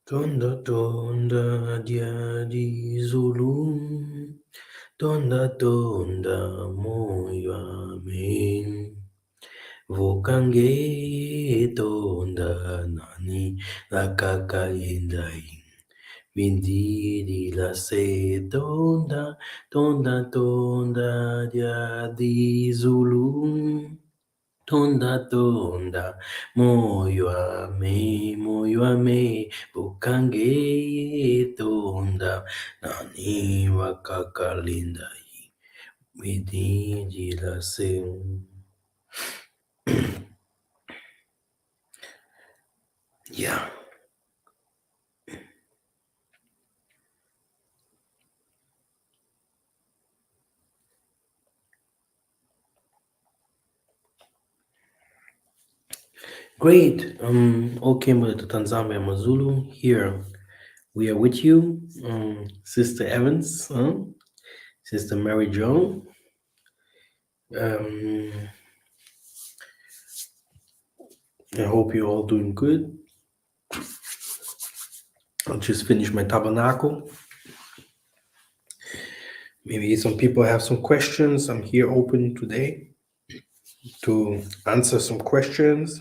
Tonda tonda dia di zulum. Tonda tonda moyo amen. Vokange tonda nani lakakaindai. Vindiri la se tonda tonda tonda dia di zulum. Tonda tonda moyo ame bukange tonda nani wakakalinda midiji la sim. Yeah, great. Okay, but Tanzania Mazulu here. We are with you, Sister Evans, Sister Mary Jo. Um, I hope you're all doing good. I'll just finish my tabernacle. Maybe some people have some questions. I'm here open today to answer some questions,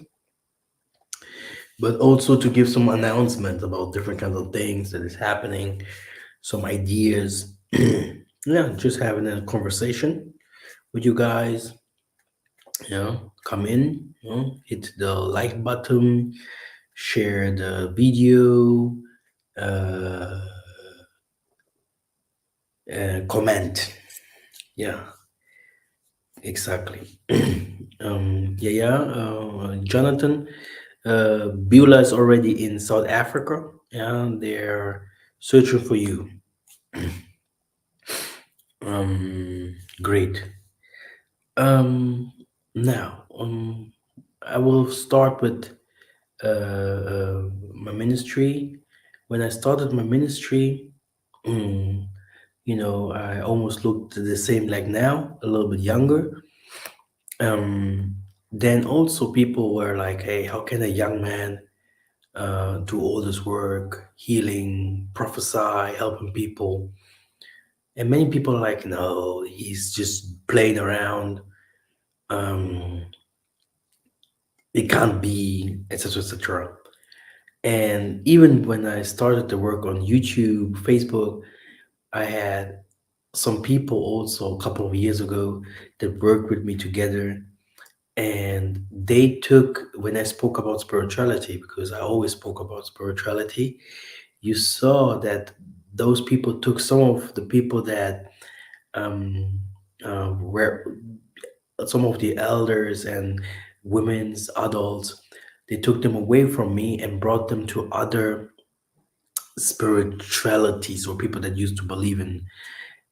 but also to give some announcements about different kinds of things that is happening, some ideas. Yeah, just having a conversation with you guys. Come in, hit the like button, share the video, uh, comment. Yeah, exactly. Jonathan, Beulah is already in South Africa, and they're searching for you. Great. Um, Now, I will start with my ministry. When I started my ministry, mm, I almost looked the same like now, a little bit younger. Then also people were like, "Hey, how can a young man do all this work, healing, prophesy, helping people?" And many people are like, "No, he's just playing around. Um, it can't be, etc., etc." And even when I started to work on YouTube, Facebook, I had some people also a couple of years ago that worked with me together, and they took when I spoke about spirituality, because I always spoke about spirituality. You saw that those people took some of the people that um, were some of the elders and women's adults. They took them away from me and brought them to other spiritualities, or people that used to believe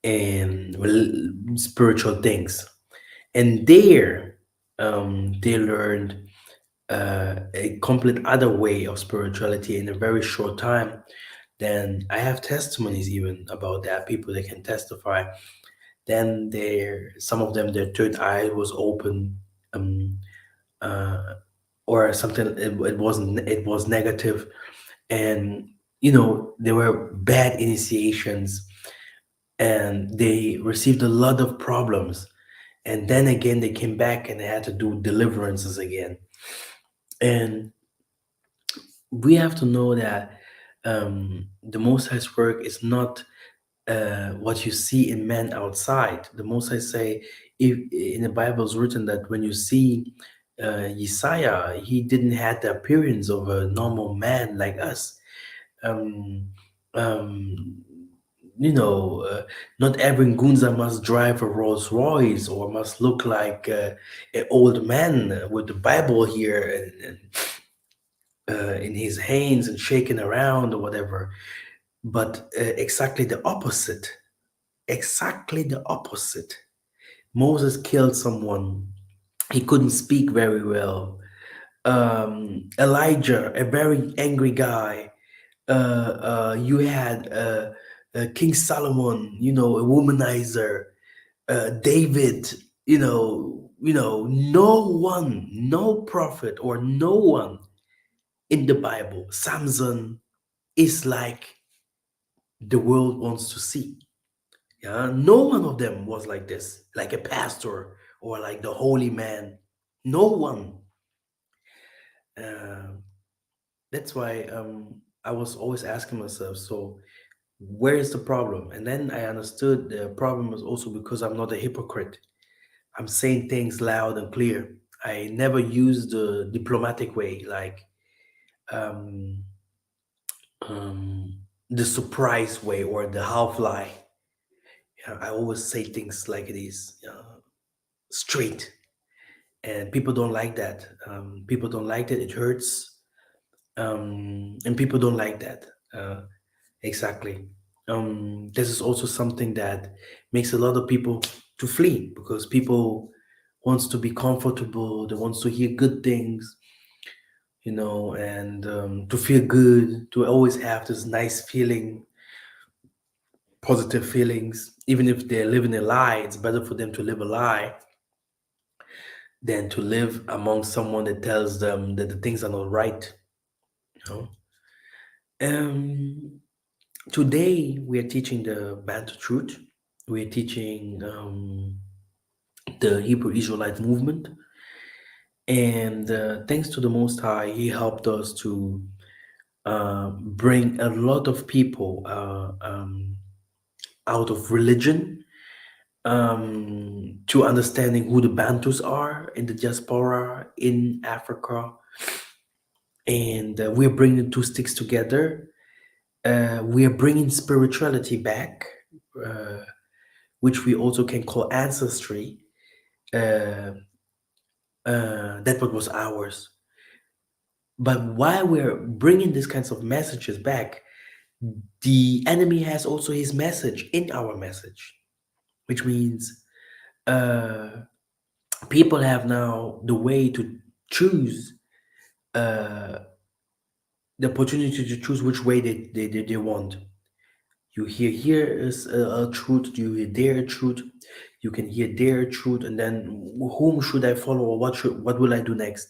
in spiritual things. And there, they learned a complete other way of spirituality in a very short time. Then I have testimonies even about that, people that can testify. Then some of them, their third eye was open, um, uh, or something. It was negative, and there were bad initiations, and they received a lot of problems. And then again, they came back and they had to do deliverances again. And we have to know that the Most High's work is not what you see in men outside. The Most High say, if in the Bible is written that when you see Isaiah, he didn't have the appearance of a normal man like us. Um, um, not every Ngunza must drive a Rolls Royce or must look like an old man with the Bible here and in his hands and shaking around or whatever. But exactly the opposite. Exactly the opposite. Moses killed someone. He couldn't speak very well. Elijah, a very angry guy. You had King Solomon, a womanizer. David, no one, no prophet or no one in the Bible, Samson, is like the world wants to see. Yeah, no one of them was like this, like a pastor or like the holy man. No one. Uh, that's why I was always asking myself, so where is the problem? And then I understood the problem was also because I'm not a hypocrite. I'm saying things loud and clear. I never use the diplomatic way, like um, the surprise way or the half lie. Yeah, I always say things like it is, straight, and people don't like that. People don't like that. It hurts, and people don't like that. Exactly. This is also something that makes a lot of people to flee because people wants to be comfortable. They wants to hear good things, and to feel good, to always have this nice feeling, positive feelings. Even if they're living a lie, it's better for them to live a lie than to live among someone that tells them that the things are not right. You know. Um, Today we are teaching the Bantu truth. We are teaching the Hebrew Israelite movement, and thanks to the Most High, He helped us to bring a lot of people out of religion to understanding who the Bantus are in the diaspora in Africa, and we're bringing two sticks together. We are bringing spirituality back, uh, which we also can call ancestry. Uh, that what was ours. But while we're bringing these kinds of messages back, the enemy has also his message in our message, which means uh, people have now the way to choose uh, the opportunity to choose which way they want. You hear here is a truth, you hear there a truth, you can hear there a truth, and then whom should I follow or what will I do next?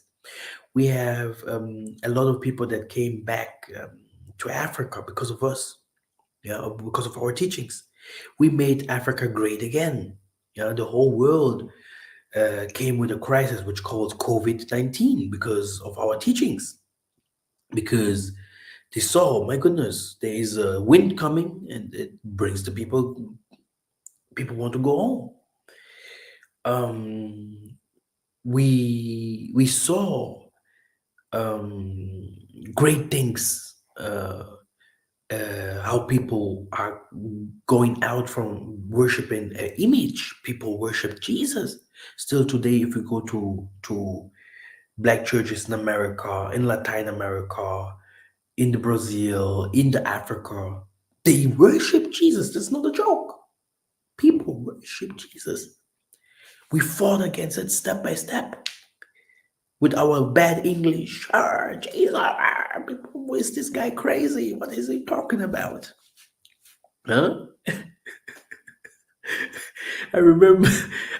We have a lot of people that came back to Africa because of us, yeah, because of our teachings. We made Africa great again. Yeah, the whole world came with a crisis which called COVID-19 because of our teachings. Because they saw, my goodness, there is a wind coming and it brings the people. People want to go home. Um, we saw um, great things. How people are going out from worshiping an image. People worship Jesus. Still today, if you go to black churches in America, in Latin America, in the Brazil, in the Africa, they worship Jesus. That's not a joke. People worship Jesus. We fought against it step by step with our bad English. Jesus, is this guy crazy? What is he talking about? Huh? I remember,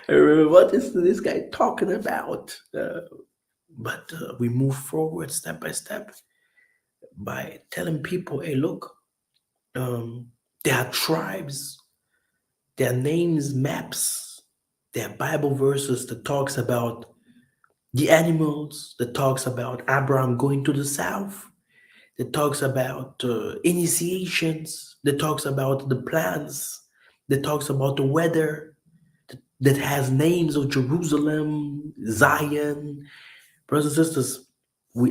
I remember what is this guy talking about? But we move forward step by step by telling people, hey, look, there are tribes, there are names, maps, there are Bible verses that talks about the animals, that talks about Abraham going to the south, that talks about initiations, that talks about the plants, that talks about the weather, that has names of Jerusalem, Zion. Brothers and sisters,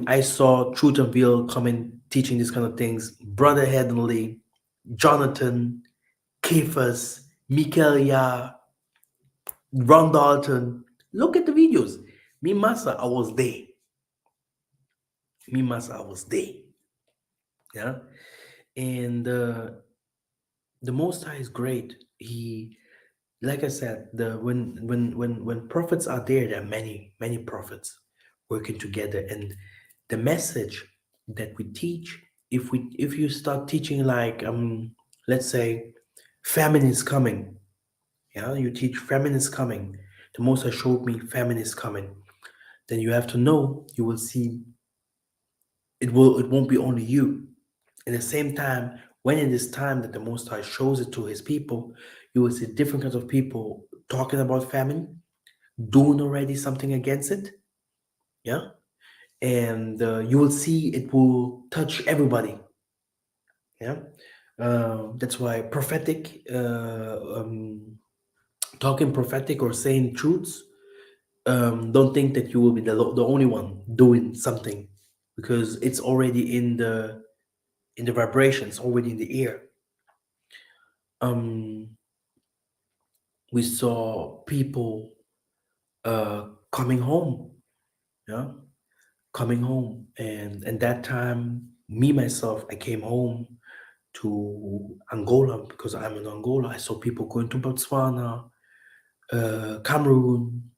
I saw Truth and Veil coming teaching these kind of things. Brother Heavenly, Jonathan, Cephas, Mikhael, Ron Dalton. Look at the videos. Me Massa, I was there. Me Massa, I was there. Yeah. And the Most High is great. He, like I said, the when prophets are there are many prophets working together, and the message that we teach, if you start teaching like let's say famine is coming, yeah, you teach famine is coming. The Most High showed me famine is coming. Then you have to know, you will see it won't be only you. At the same time, when it is time that the Most High shows it to his people, you will see different kinds of people talking about famine, doing already something against it. Yeah. And you will see it will touch everybody. Yeah. That's why prophetic, talking prophetic or saying truths, don't think that you will be the only one doing something, because it's already in the vibrations, already in the air. Um, we saw people coming home, yeah, coming home, and that time, me myself, I came home to Angola because I'm in Angola. I saw people going to Botswana, Cameroon,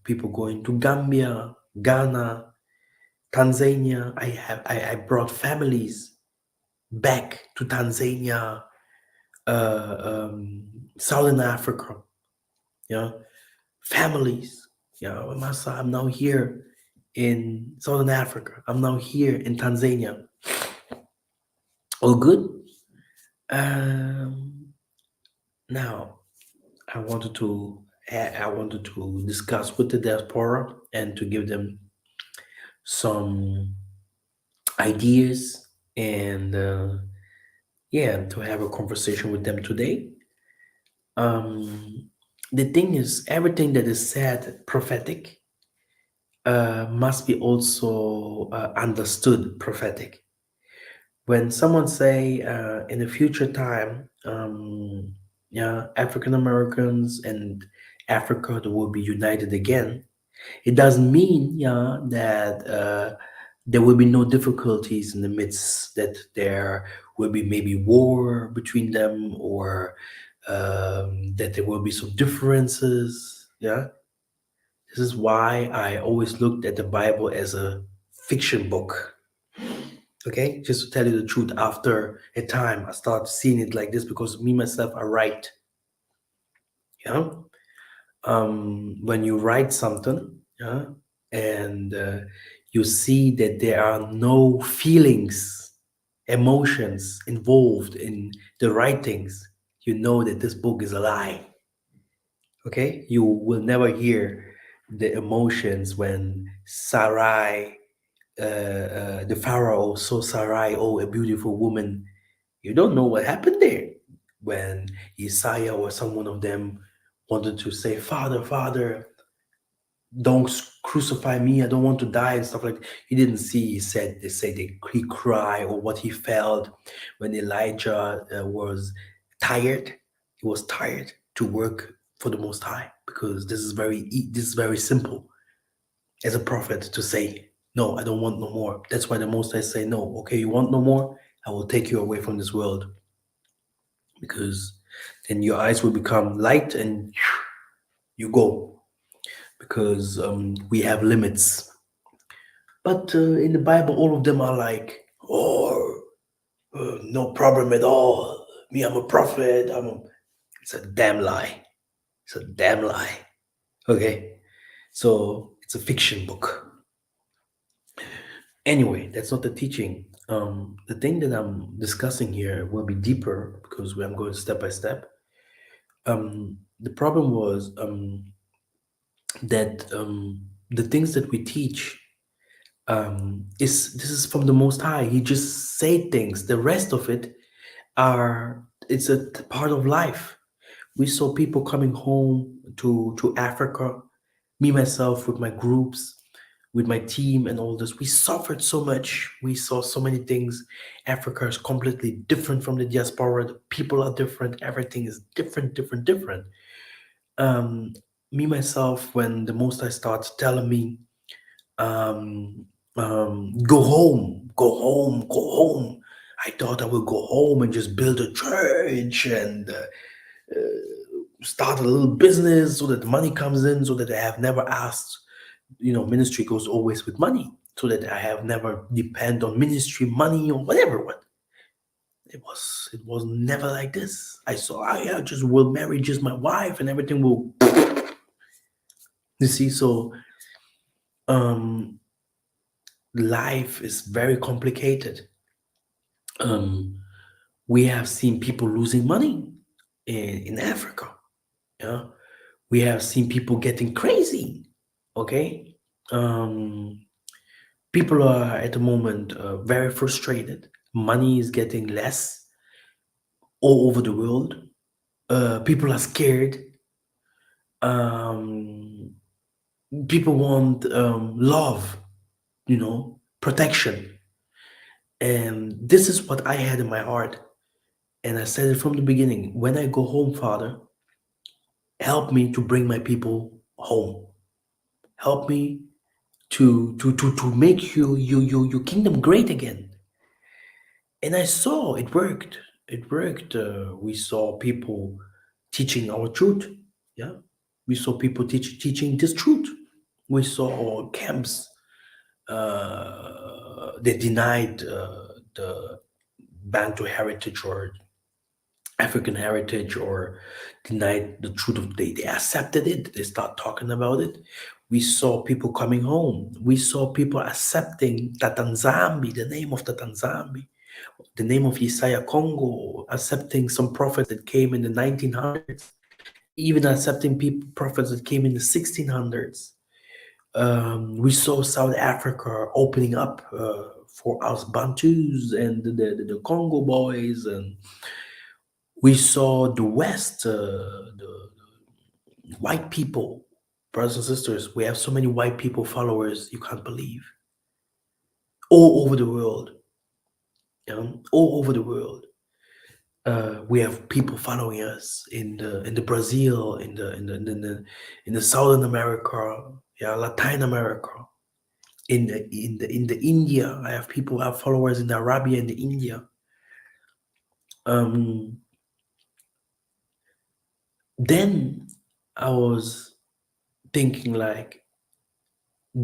people going to Gambia, Ghana, Tanzania. I brought families back to Tanzania, Southern Africa. Yeah, families. Yeah, Massa, I'm now here in Southern Africa. I'm now here in Tanzania. All good. Now I wanted to discuss with the diaspora and to give them some ideas and yeah, to have a conversation with them today. Um, the thing is, everything that is said prophetic must be also understood prophetic. When someone say in the future time, yeah, African Americans and Africa will be united again, it doesn't mean, yeah, that there will be no difficulties in the midst, that there will be maybe war between them, or that there will be some differences. Yeah, this is why I always looked at the Bible as a fiction book. Okay, just to tell you the truth, after a time, I started seeing it like this because me myself, I write. Yeah, when you write something, yeah, and you see that there are no feelings, emotions involved in the writings, you know that this book is a lie. Okay, you will never hear the emotions when Sarai, the Pharaoh saw Sarai, oh, a beautiful woman. You don't know what happened there. When Isaiah or someone of them wanted to say, Father, Father, don't crucify me, I don't want to die, and stuff like that. He didn't see, he said, they say they, he cried, or what he felt when Elijah was tired. He was tired to work for the Most High, because this is very simple as a prophet to say, no, I don't want no more. That's why the Most High say, no, okay, you want no more, I will take you away from this world, because then your eyes will become light and you go, because we have limits. But in the Bible, all of them are like, oh, no problem at all. Me, I'm a prophet. It's a damn lie. It's a damn lie. Okay, so it's a fiction book. Anyway, that's not the teaching. The thing that I'm discussing here will be deeper because I'm going step by step. The problem was that the things that we teach is this is from the Most High. He just say things. The rest of it are it's a part of life. We saw people coming home to Africa. Me myself with my groups, with my team, and all this. We suffered so much. We saw so many things. Africa is completely different from the diaspora. The people are different. Everything is different, different, different. Um, Me myself, when the Most High starts telling me um, go home, go home, go home. I thought I would go home and just build a church and start a little business so that the money comes in, so that I have never asked, ministry goes always with money, so that I have never depend on ministry money or whatever. What it was never like this. I saw I just will marry just my wife and everything will, you see. So um life is very complicated. Um, we have seen people losing money in Africa. Yeah, we have seen people getting crazy. Okay, um, people are at the moment very frustrated. Money is getting less all over the world. People are scared. Um, People want love, protection. And this is what I had in my heart. And I said it from the beginning. When I go home, Father, help me to bring my people home. Help me to make your kingdom great again. And I saw it worked. It worked. We saw people teaching our truth. Yeah, we saw people teaching this truth. We saw our camps. They denied the Bantu heritage or African heritage or denied the truth of they accepted it. They start talking about it. We saw people coming home. We saw people accepting Tatanzambi, the name of Tatanzambi, the name of Isaiah Congo, accepting some prophets that came in the 1900s, even accepting people prophets that came in the 1600s. We saw South Africa opening up for us Bantus and the Congo boys, and we saw the West, the white people, brothers and sisters. We have so many white people followers you can't believe, all over the world. All over the world. We have people following us in the Brazil, in the Southern America, yeah, Latin America, in the India. I have people, I have followers in Arabia and the India. Um, then I was thinking like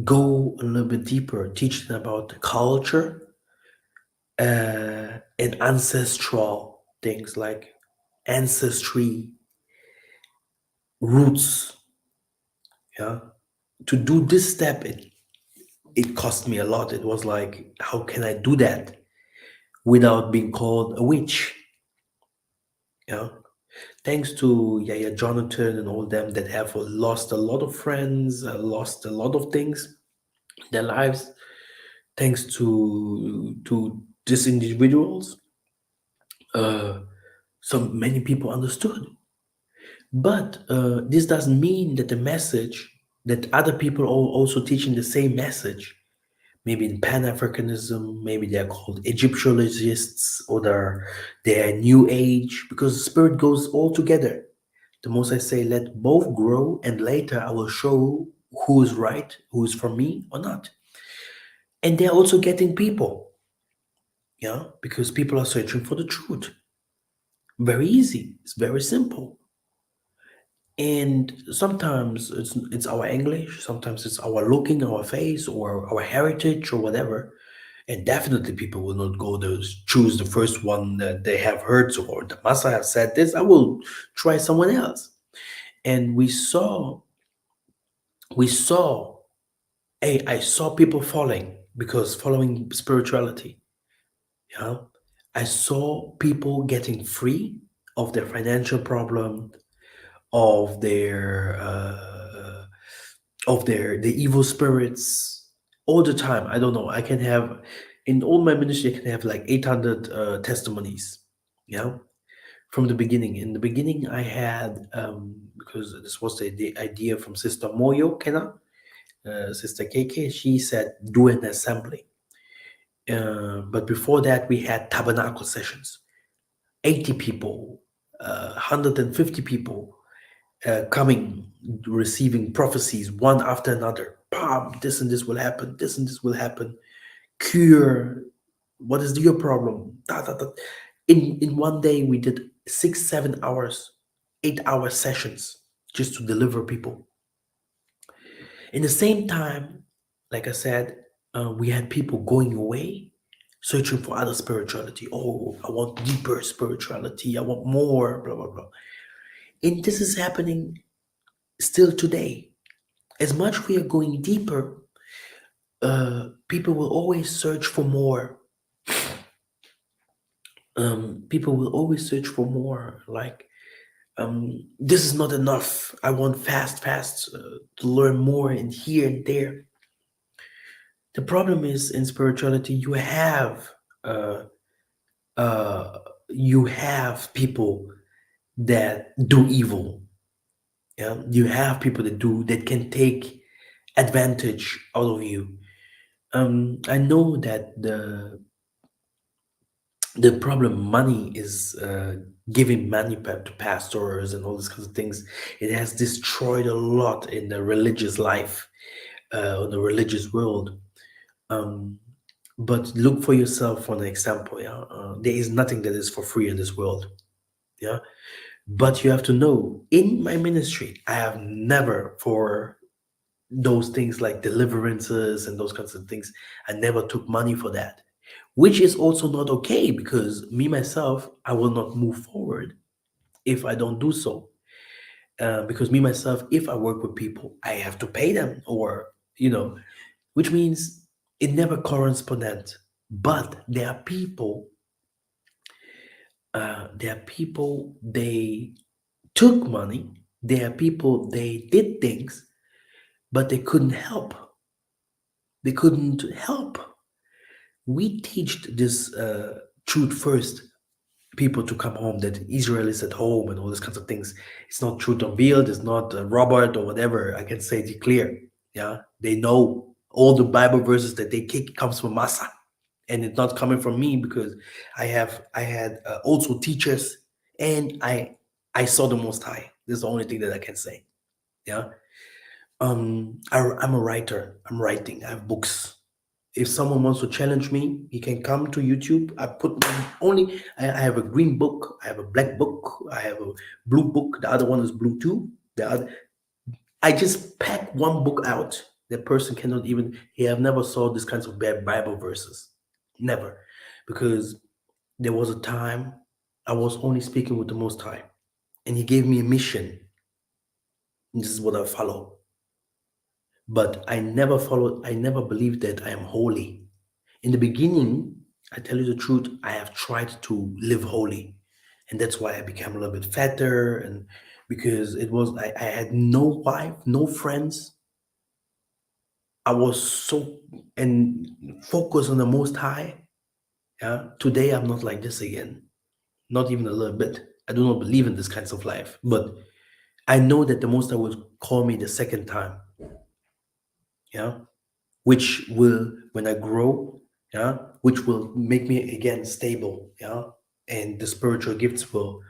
go a little bit deeper, teach them about the culture and ancestral things like ancestry, roots. Yeah, to do this step, it cost me a lot. It was like, how can I do that without being called a witch? Yeah. Thanks to Yaya Jonathan and all them that have lost a lot of friends, lost a lot of things in their lives. Thanks to these individuals, uh, so many people understood. But this doesn't mean that the message that other people are also teaching the same message. Maybe in Pan Africanism, maybe they're called Egyptologists or they're New Age because the spirit goes all together. The most I say, let both grow, and later I will show who is right, who is from me or not. And they're also getting people, yeah, because people are searching for the truth. Very easy. It's very simple. And sometimes it's our English, sometimes it's our looking, our face, or our heritage, or whatever. And definitely, people will not go to choose the first one that they have heard. So, or the Massa have said this, I will try someone else. And we saw, hey, I saw people falling because following spirituality. Yeah, I saw people getting free of their financial problem, of their the evil spirits all the time. I don't know. I can have in all my ministry, I can have like 800 testimonies. Yeah, from the beginning. In the beginning, I had because this was the idea from Sister Moyo Kena, Sister KK. She said do an assembly. But before that, we had tabernacle sessions. 80 people, 150 people coming, receiving prophecies one after another. Bam, this and this will happen. This and this will happen. Cure. What is your problem? Da, da, da. In one day, we did 6, 7 hours, 8 hour sessions just to deliver people. In the same time, like I said, we had people going away, searching for other spirituality. Oh, I want deeper spirituality. I want more. Blah blah blah. And this is happening still today. As much we are going deeper, people will always search for more. People will always search for more. Like, this is not enough. I want fast, to learn more and here and there. The problem is in spirituality, uh, uh, you have people that do evil. Yeah, you have people that can take advantage out of you. I know that the problem money is, giving money to pastors and all these kinds of things. It has destroyed a lot in the religious life, in the religious world. Um, but look for yourself for an example. Yeah, there is nothing that is for free in this world. Yeah, but you have to know in my ministry, I have never for those things like deliverances and those kinds of things. I never took money for that, which is also not okay because me myself, I will not move forward if I don't do so. Because me myself, if I work with people, I have to pay them, or which means it never correspondent. But there are people they took money. There are people they did things, but they couldn't help. They couldn't help. We teach this truth first, people to come home, that Israel is at home and all these kinds of things. It's not truth unveiled, it's not Robert or whatever. I can say it clear. Yeah, they know all the Bible verses that they kick comes from Massa, and it's not coming from me because I had also teachers, and I saw the Most High. This is the only thing that I can say. Yeah, I'm a writer. I'm writing. I have books. If someone wants to challenge me, he can come to YouTube. I have a green book, I have a black book, I have a blue book. The other one is blue too. I just pack one book out. That person cannot even. He have never saw these kinds of bad Bible verses, never, because there was a time I was only speaking with the Most High, and He gave me a mission. And this is what I follow. But I never believed that I am holy. In the beginning, I tell you the truth, I have tried to live holy. And that's why I became a little bit fatter, and because I had no wife, no friends. I was so and focused on the most high. Yeah. Today I'm not like this again. Not even a little bit. I do not believe in this kinds of life. But I know that the most high will call me the second time. Yeah. Which will, when I grow, yeah, which will make me again stable, yeah, and the spiritual gifts will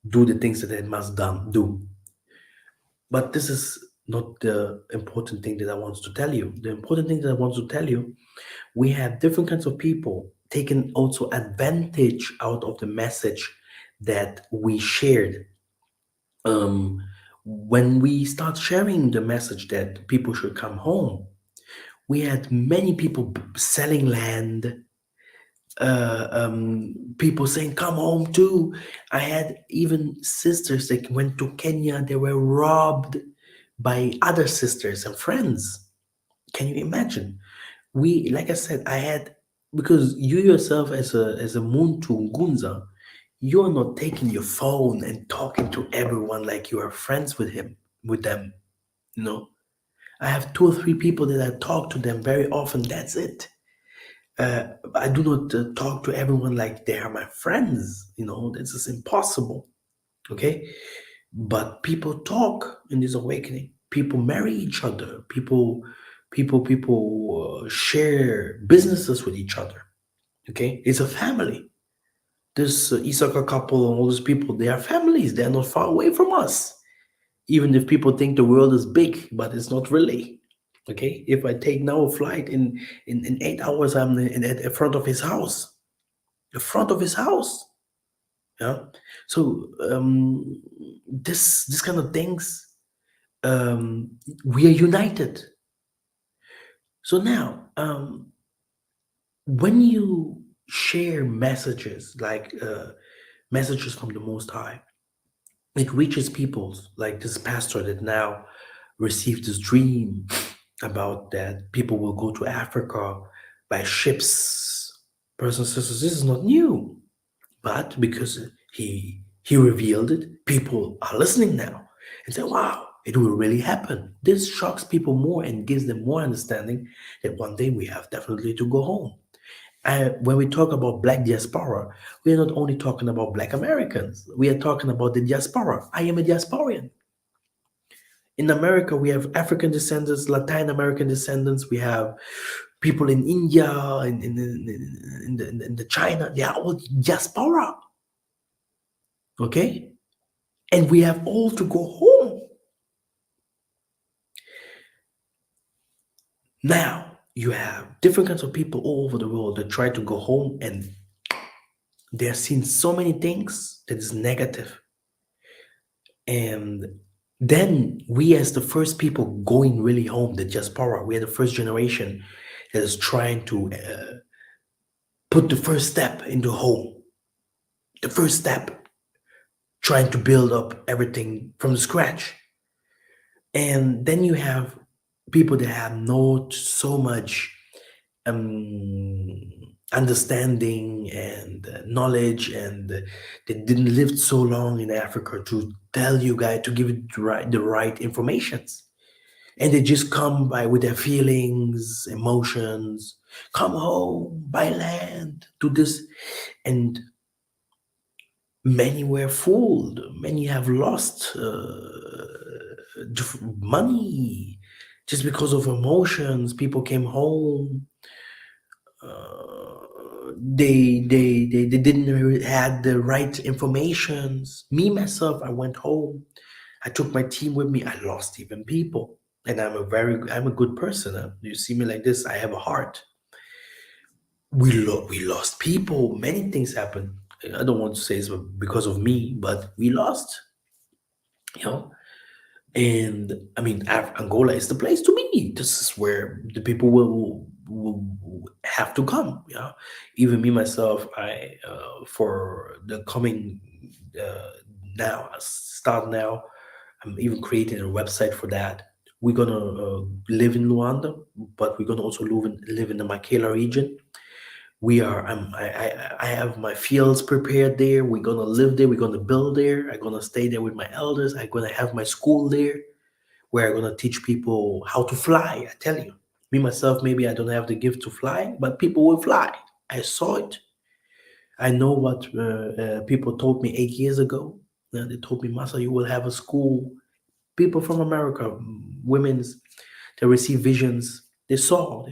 do the things that they must do. But this is not the important thing that I want to tell you. The important thing that I want to tell you, we have different kinds of people taking also advantage out of the message that we shared. Um, when we start sharing the message that people should come home, we had many people selling land, people saying come home too. I had even sisters that went to Kenya, they were robbed by other sisters and friends. Can you imagine? We, like I said, I had, because you yourself as a muntu ngunza, you're not taking your phone and talking to everyone like you are friends with them, you know. I have two or three people that I talk to them very often, that's it. I do not talk to everyone like they are my friends. This is impossible. Okay, but people talk in this awakening. People marry each other. People share businesses with each other. Okay, it's a family. This Isaka couple and all these people, they are families. They are not far away from us. Even if people think the world is big, but it's not really. Okay, if I take now a flight in 8 hours, I'm at the front of his house. The front of his house. Yeah. So this kind of things, we are united. So now, when you share messages like messages from the Most High, it reaches people like this pastor that now received this dream about that people will go to Africa by ships. Brothers and sisters, this is not new. But because he revealed it, people are listening now and say, wow, it will really happen. This shocks people more and gives them more understanding that one day we have definitely to go home. And when we talk about Black diaspora, we are not only talking about Black Americans, we are talking about the diaspora. I am a diasporian. In America, we have African descendants, Latin American descendants, we have people in India, in the China, they are all diaspora, okay? And we have all to go home. Now, you have different kinds of people all over the world that try to go home and they're seeing so many things that is negative. And then we, as the first people going really home, the diaspora, we are the first generation that is trying to put the first step into home, the first step, trying to build up everything from the scratch. And then you have people that have not so much understanding and knowledge, and they didn't live so long in Africa to tell you guys to give it the right informations, and they just come by with their feelings, emotions, come home, buy land, do this, and many were fooled, many have lost money just because of emotions. People came home, they didn't had the right informations. Me myself, I went home, I took my team with me, I lost even people. And I'm a good person, huh? You see me like this, I have a heart. We lost people, many things happened. I don't want to say it's because of me, but we lost, you know. And I mean, Angola is the place to be. This is where the people will have to come. Yeah, even me myself, I for the coming uh, now, start now. I'm even creating a website for that. We're gonna live in Luanda, but we're gonna also live in the Makela region. We are. I have my fields prepared there. We're gonna live there. We're gonna build there. I'm gonna stay there with my elders. I'm gonna have my school there where I'm gonna teach people how to fly. I tell you, me myself, maybe I don't have the gift to fly, but people will fly. I saw it. I know what people told me 8 years ago. They told me, Massa, you will have a school. People from America, women's, they receive visions. They saw.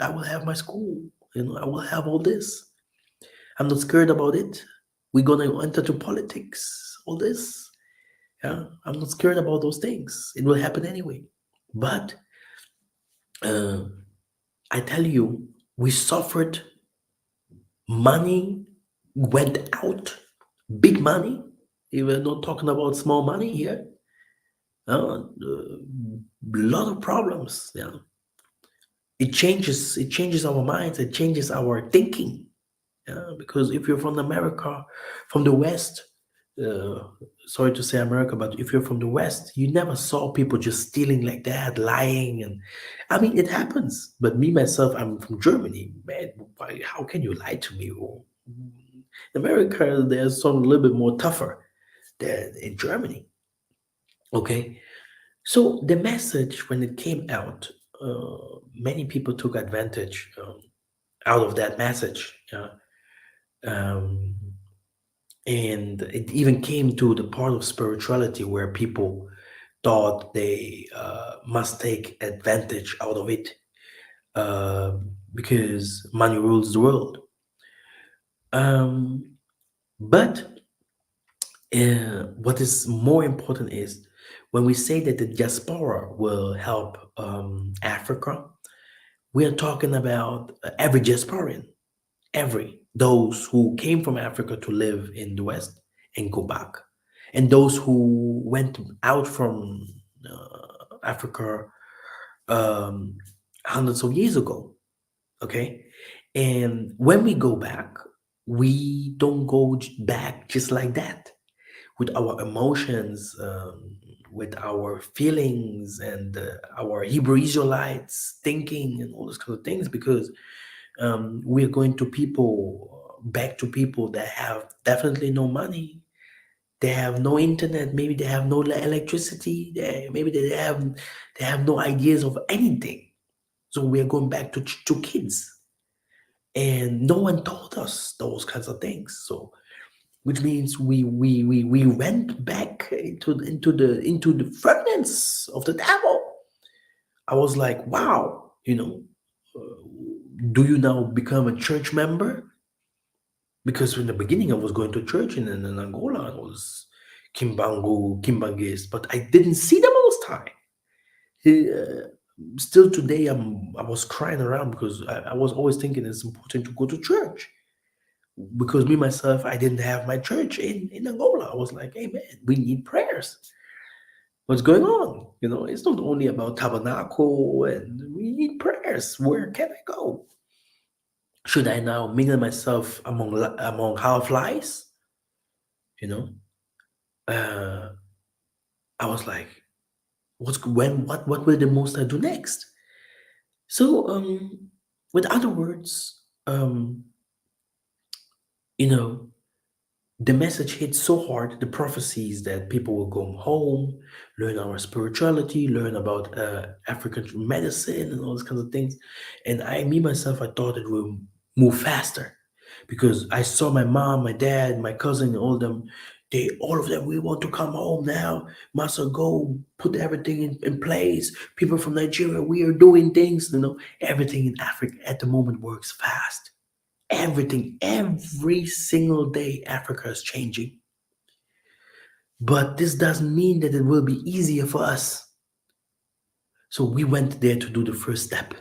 I will have my school. I will have all this. I'm not scared about it. We're gonna enter to politics. All this. Yeah, I'm not scared about those things. It will happen anyway. But uh, I tell you, we suffered. Money went out, big money. We're not talking about small money here. A lot of problems. Yeah, it changes our minds. It changes our thinking. Yeah, because if you're from America, from the West, uh, sorry to say America, but if you're from the West, you never saw people just stealing like that, lying, and I mean it happens. But me myself, I'm from Germany, man. Why, how can you lie to me? Or, in America, there's some a little bit more tougher than in Germany. Okay, so the message when it came out, many people took advantage out of that message. Um, and it even came to the part of spirituality where people thought they must take advantage out of it uh, because money rules the world. But what is more important is when we say that the diaspora will help Africa, we are talking about every diasporan, every those who came from Africa to live in the West and go back, and those who went out from Africa um, hundreds of years ago. Okay, and when we go back, we don't go back just like that with our emotions, with our feelings, and our Hebrew Israelites thinking and all those kind of things, because we are going to people. back to people that have definitely no money. They have no internet. Maybe they have no electricity. Maybe they have no ideas of anything. So we are going back to kids, and no one taught us those kinds of things. So which means we went back into the furnace of the devil. I was like, wow, do you now become a church member? Because in the beginning I was going to church in Angola. I was Kimbangist, but I didn't see the Most High. Still today, I was crying around because I was always thinking it's important to go to church. Because me myself, I didn't have my church in Angola. I was like, hey man, we need prayers. What's going on? It's not only about tabernacle, and we need prayers. Where can I go? Should I now mingle myself among half-lies? You know, uh, I was like, what will the Most I do next? So, with other words, you know, the message hit so hard, the prophecies that people will go home, learn our spirituality, learn about African medicine and all those kinds of things. And me myself, I thought it would move faster because I saw my mom, my dad, my cousin, and all of them. All of them, we want to come home now. Massa, go put everything in place. People from Nigeria, we are doing things. Everything in Africa at the moment works fast. Everything, every single day, Africa is changing. But this doesn't mean that it will be easier for us. So we went there to do the first step.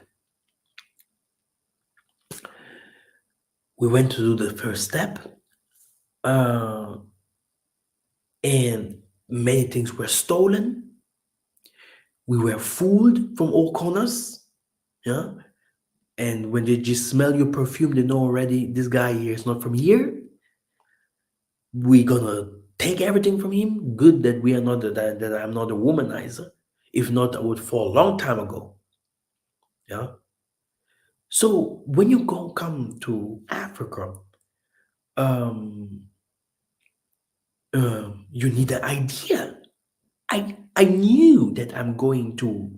We went to do the first step, uh, and many things were stolen. We were fooled from all corners. Yeah. And when they just smell your perfume, they know already this guy here is not from here. We gonna take everything from him. Good that we are not that I'm not a womanizer. If not, I would fall a long time ago. Yeah. So when you come to Africa, um, you need an idea. I knew that I'm going to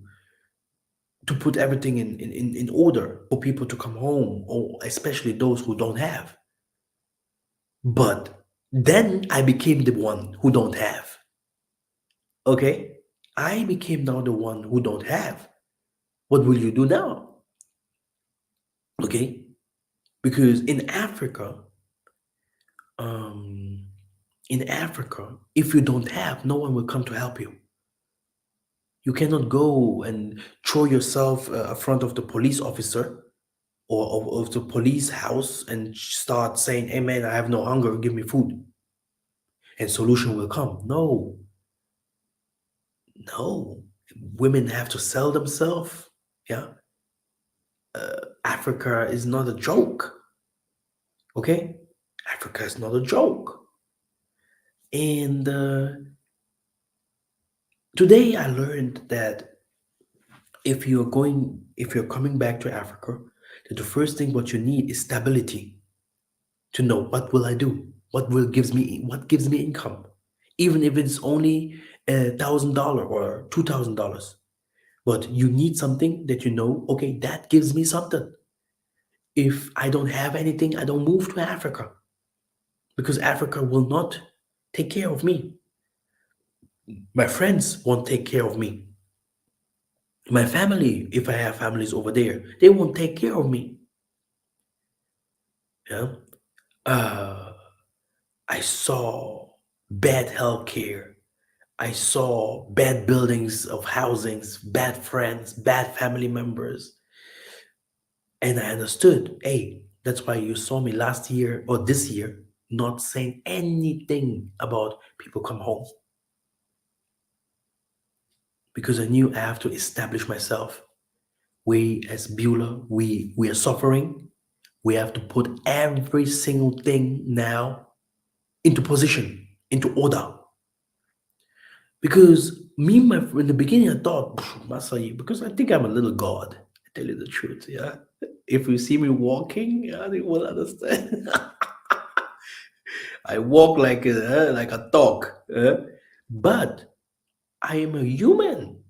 put everything in order for people to come home, or especially those who don't have. But then I became the one who don't have. Okay? I became now the one who don't have. What will you do now? Okay? Because um, in Africa, if you don't have, no one will come to help you. You cannot go and throw yourself in front of the police officer or of the police house and start saying, "Hey man, I have no hunger. Give me food," and solution will come. No, no. Women have to sell themselves. Yeah, Africa is not a joke. Okay, Africa is not a joke. And today I learned that if you're coming back to Africa, that the first thing what you need is stability to know what will I do, what gives me income, even if it's only $1,000 or $2,000. But you need something that you know, okay, that gives me something. If I don't have anything, I don't move to Africa because Africa will not take care of me. My friends won't take care of me. My family, if I have families over there, they won't take care of me. Yeah. Uh, I saw bad healthcare. I saw bad buildings of housings, bad friends, bad family members. And I understood, hey, that's why you saw me last year or this year not saying anything about people come home. Because I knew I have to establish myself. We as Beulah, we are suffering. We have to put every single thing now into position, into order. Because in the beginning, I thought, Masai, because I think I'm a little god. I tell you the truth, yeah. If you see me walking, yeah, they will understand. I walk like a dog. But I am a human.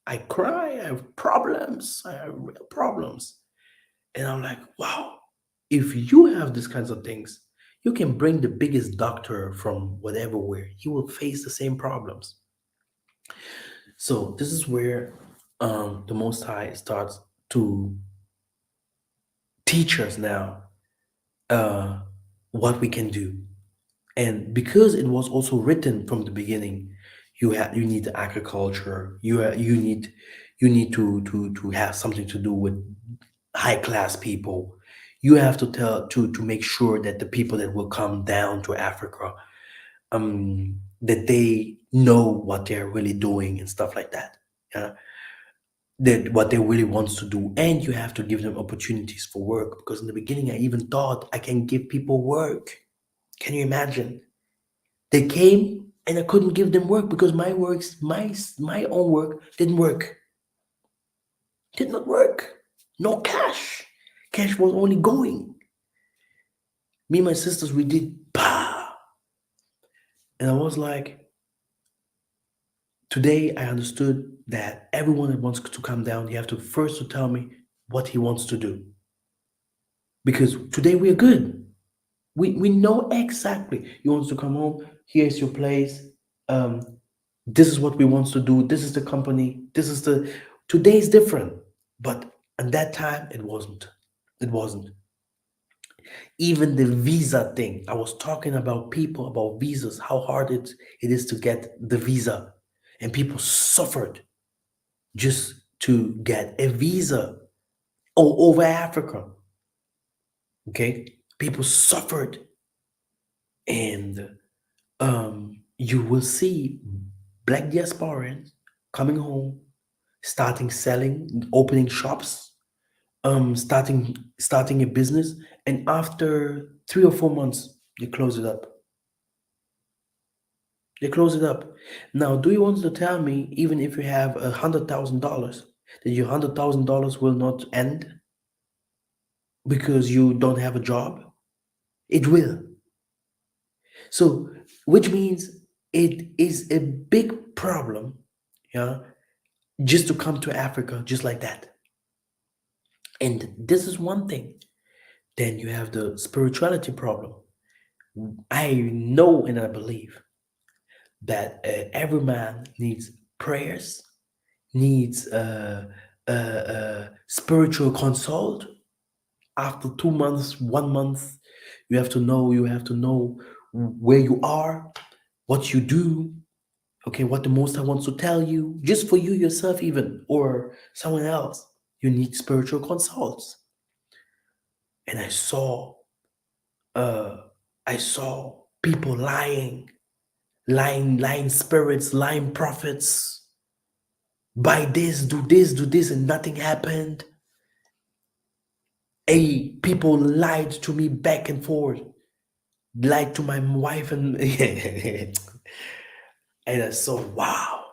I cry. I have problems. I have real problems. And I'm like, wow, if you have these kinds of things, you can bring the biggest doctor from whatever where. He will face the same problems. So this is where the Most High starts to teach us now uh, what we can do. And because it was also written from the beginning, you need the agriculture. You need to have something to do with high class people. You have to tell to make sure that the people that will come down to Africa, that they know what they're really doing and stuff like that. Yeah, that what they really wants to do, and you have to give them opportunities for work. Because in the beginning, I even thought I can give people work. Can you imagine? They came and I couldn't give them work because my own work didn't work. Did not work. No cash. Cash was only going. Me and my sisters, we did bah. And I was like, today I understood that everyone that wants to come down, you have to first to tell me what he wants to do. Because today we are good. We know exactly. You want to come home, here's your place. Um, this is what we want to do. This is the company. This is the today is different. But at that time it wasn't. It wasn't. Even the visa thing. I was talking about people about visas, how hard it is to get the visa. And people suffered just to get a visa all over Africa. Okay? People suffered. And you will see black diasporans coming home, starting selling, opening shops, starting a business, and after 3 or 4 months, they close it up. They close it up. Now, do you want to tell me, even if you have $100,000, that your $100,000 will not end because you don't have a job? It will. So, which means it is a big problem, yeah, just to come to Africa just like that. And this is one thing. Then you have the spirituality problem. I know and I believe that every man needs prayers, needs spiritual consult. After 2 months, 1 month, you have to know where you are, what you do, okay, what the Most High wants to tell you, just for you yourself, even, or someone else. You need spiritual consults. And uh, I saw people lying spirits, lying prophets. Buy this, do this, and nothing happened. Hey, people lied to me back and forth, lied to my wife, and and I saw, wow,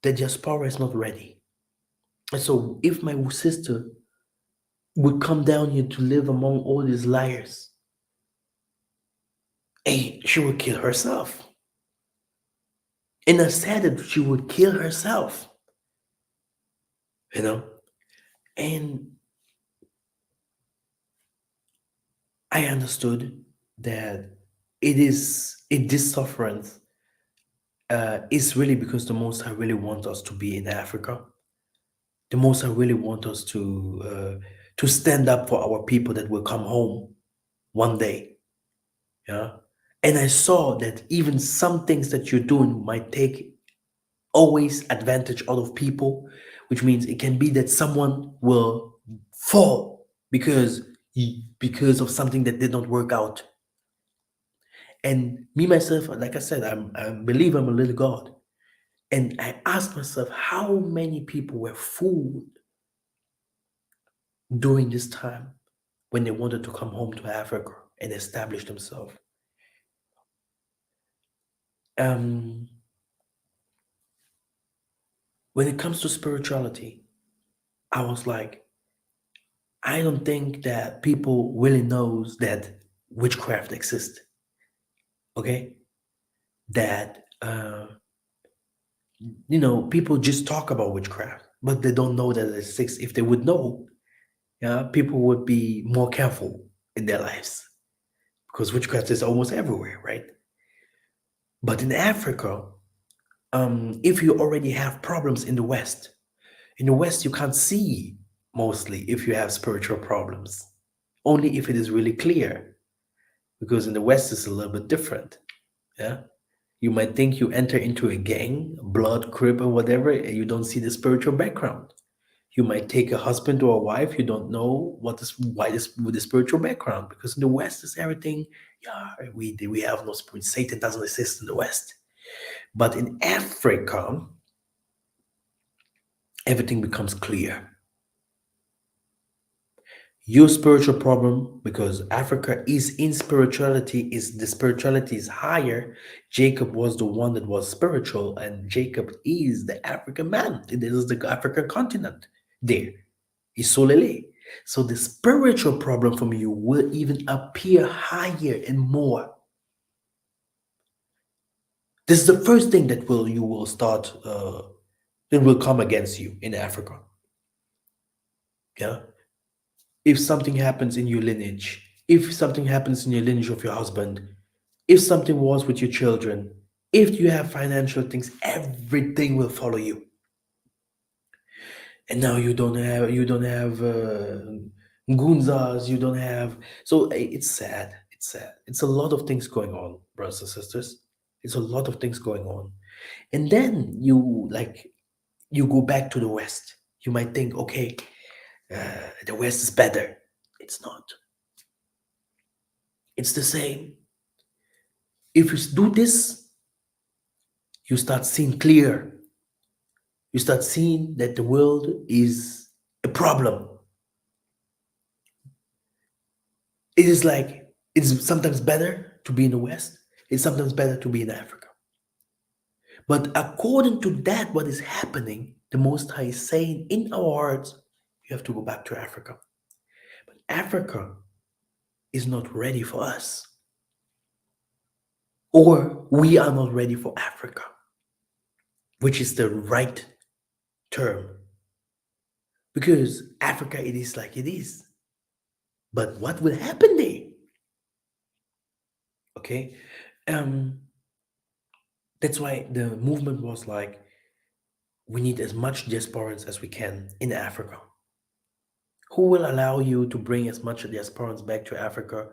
the diaspora is not ready. And so, if my sister would come down here to live among all these liars, hey, she would kill herself. And I said that she would kill herself, you know? And I understood that this suffering is really because the Most High really want us to be in Africa. The Most High really want us to stand up for our people that will come home one day. Yeah. And I saw that even some things that you're doing might take always advantage out of people, which means it can be that someone will fall because of something that did not work out. And me myself, like I said, I believe I'm a little God. And I asked myself how many people were fooled during this time when they wanted to come home to Africa and establish themselves. Um, when it comes to spirituality, I was like, I don't think that people really knows that witchcraft exists. Okay, that people just talk about witchcraft, but they don't know that it exists. If they would know, yeah, people would be more careful in their lives because witchcraft is almost everywhere, right? But in Africa, if you already have problems in the West, you can't see mostly if you have spiritual problems, only if it is really clear, because in the West it's a little bit different. Yeah. You might think you enter into a gang, blood, crib, or whatever, and you don't see the spiritual background. You might take a husband or a wife, you don't know what is why this with the spiritual background, because in the West is everything, yeah, we have no spirit. Satan doesn't exist in the West. But in Africa, everything becomes clear. Your spiritual problem, because Africa is in spirituality, is the spirituality is higher. Jacob was the one that was spiritual, and Jacob is the African man. This is the African continent. There is Solele. So the spiritual problem from you will even appear higher and more. This is the first thing that will you will start. It will come against you in Africa. Yeah. If something happens in your lineage, if something happens in your lineage of your husband, if something was with your children, if you have financial things, everything will follow you. And now you don't have gunzas, you don't have. So it's sad. It's sad. It's a lot of things going on, brothers and sisters. It's a lot of things going on. And then you go back to the West. You might think, okay, the West is better. It's not. It's the same. If you do this, you start seeing clear. You start seeing that the world is a problem. It is like it's sometimes better to be in the West. It's sometimes better to be in Africa. But according to that, what is happening, the Most High is saying in our hearts, you have to go back to Africa. But Africa is not ready for us, or we are not ready for Africa, which is the right term. Because Africa, it is like it is. But what will happen there? Okay. Um, that's why the movement was like, we need as much diasporans as we can in Africa. Who will allow you to bring as much diasporans back to Africa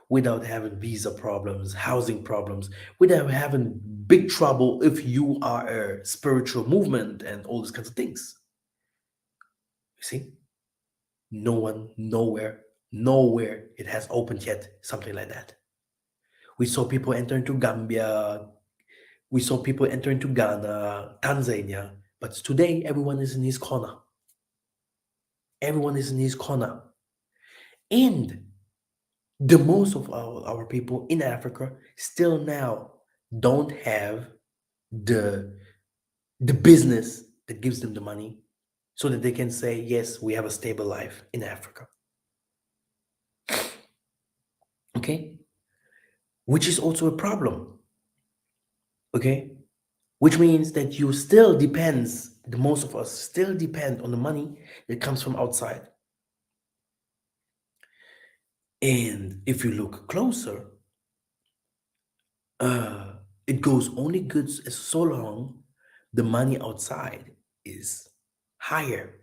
without having visa problems, housing problems, without having big trouble if you are a spiritual movement and all these kinds of things? You see? No one, nowhere it has opened yet, something like that. We saw people enter into Gambia, we saw people enter into Ghana, Tanzania, but today everyone is in his corner. Everyone is in his corner. And the most of our people in Africa still now don't have the the business that gives them the money so that they can say, yes, we have a stable life in Africa. Okay? Which is also a problem. Okay? Which means that you still depends, the most of us still depend on the money that comes from outside. And if you look closer, uh, it goes only good as so long the money outside is higher,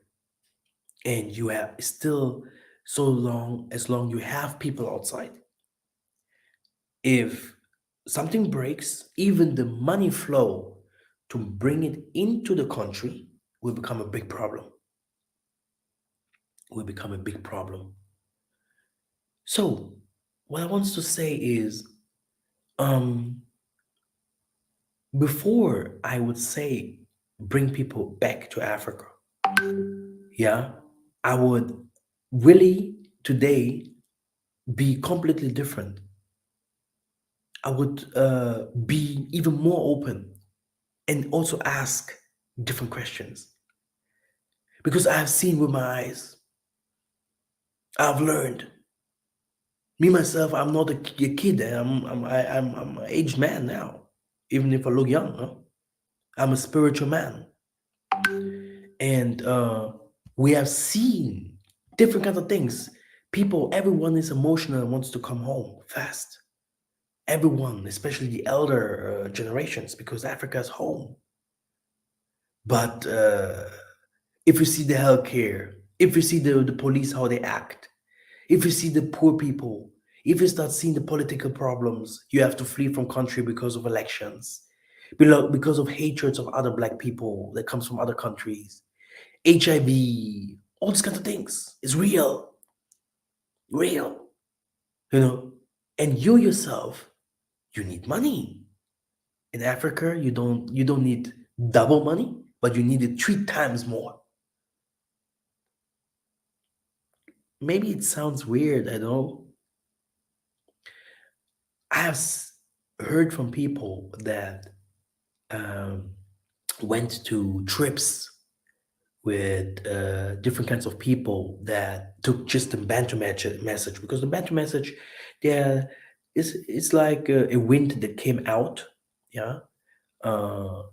and you have still so long as long you have people outside. If something breaks, even the money flow to bring it into the country will become a big problem. Will become a big problem. So, what I want to say is, um, before I would say bring people back to Africa, yeah, I would really today be completely different. I would be even more open and also ask different questions because I have seen with my eyes. I've learned. Me myself, I'm not a kid. I'm an aged man now, even if I look young. Huh? I'm a spiritual man, and we have seen different kinds of things. People, everyone is emotional and wants to come home fast. Everyone, especially the elder generations, because Africa's home. But if you see the healthcare, if you see the police how they act, if you see the poor people, if you start seeing the political problems, you have to flee from country because of elections, because of hatreds of other black people that comes from other countries, HIV, all these kinds of things. It's real, real, you know. And you yourself, you need money. In Africa, you don't need double money, but you need it 3 times more. Maybe it sounds weird, I know. I have heard from people that um, went to trips with different kinds of people that took just the bantu message, because the bantu message, there is it's like a wind that came out, yeah.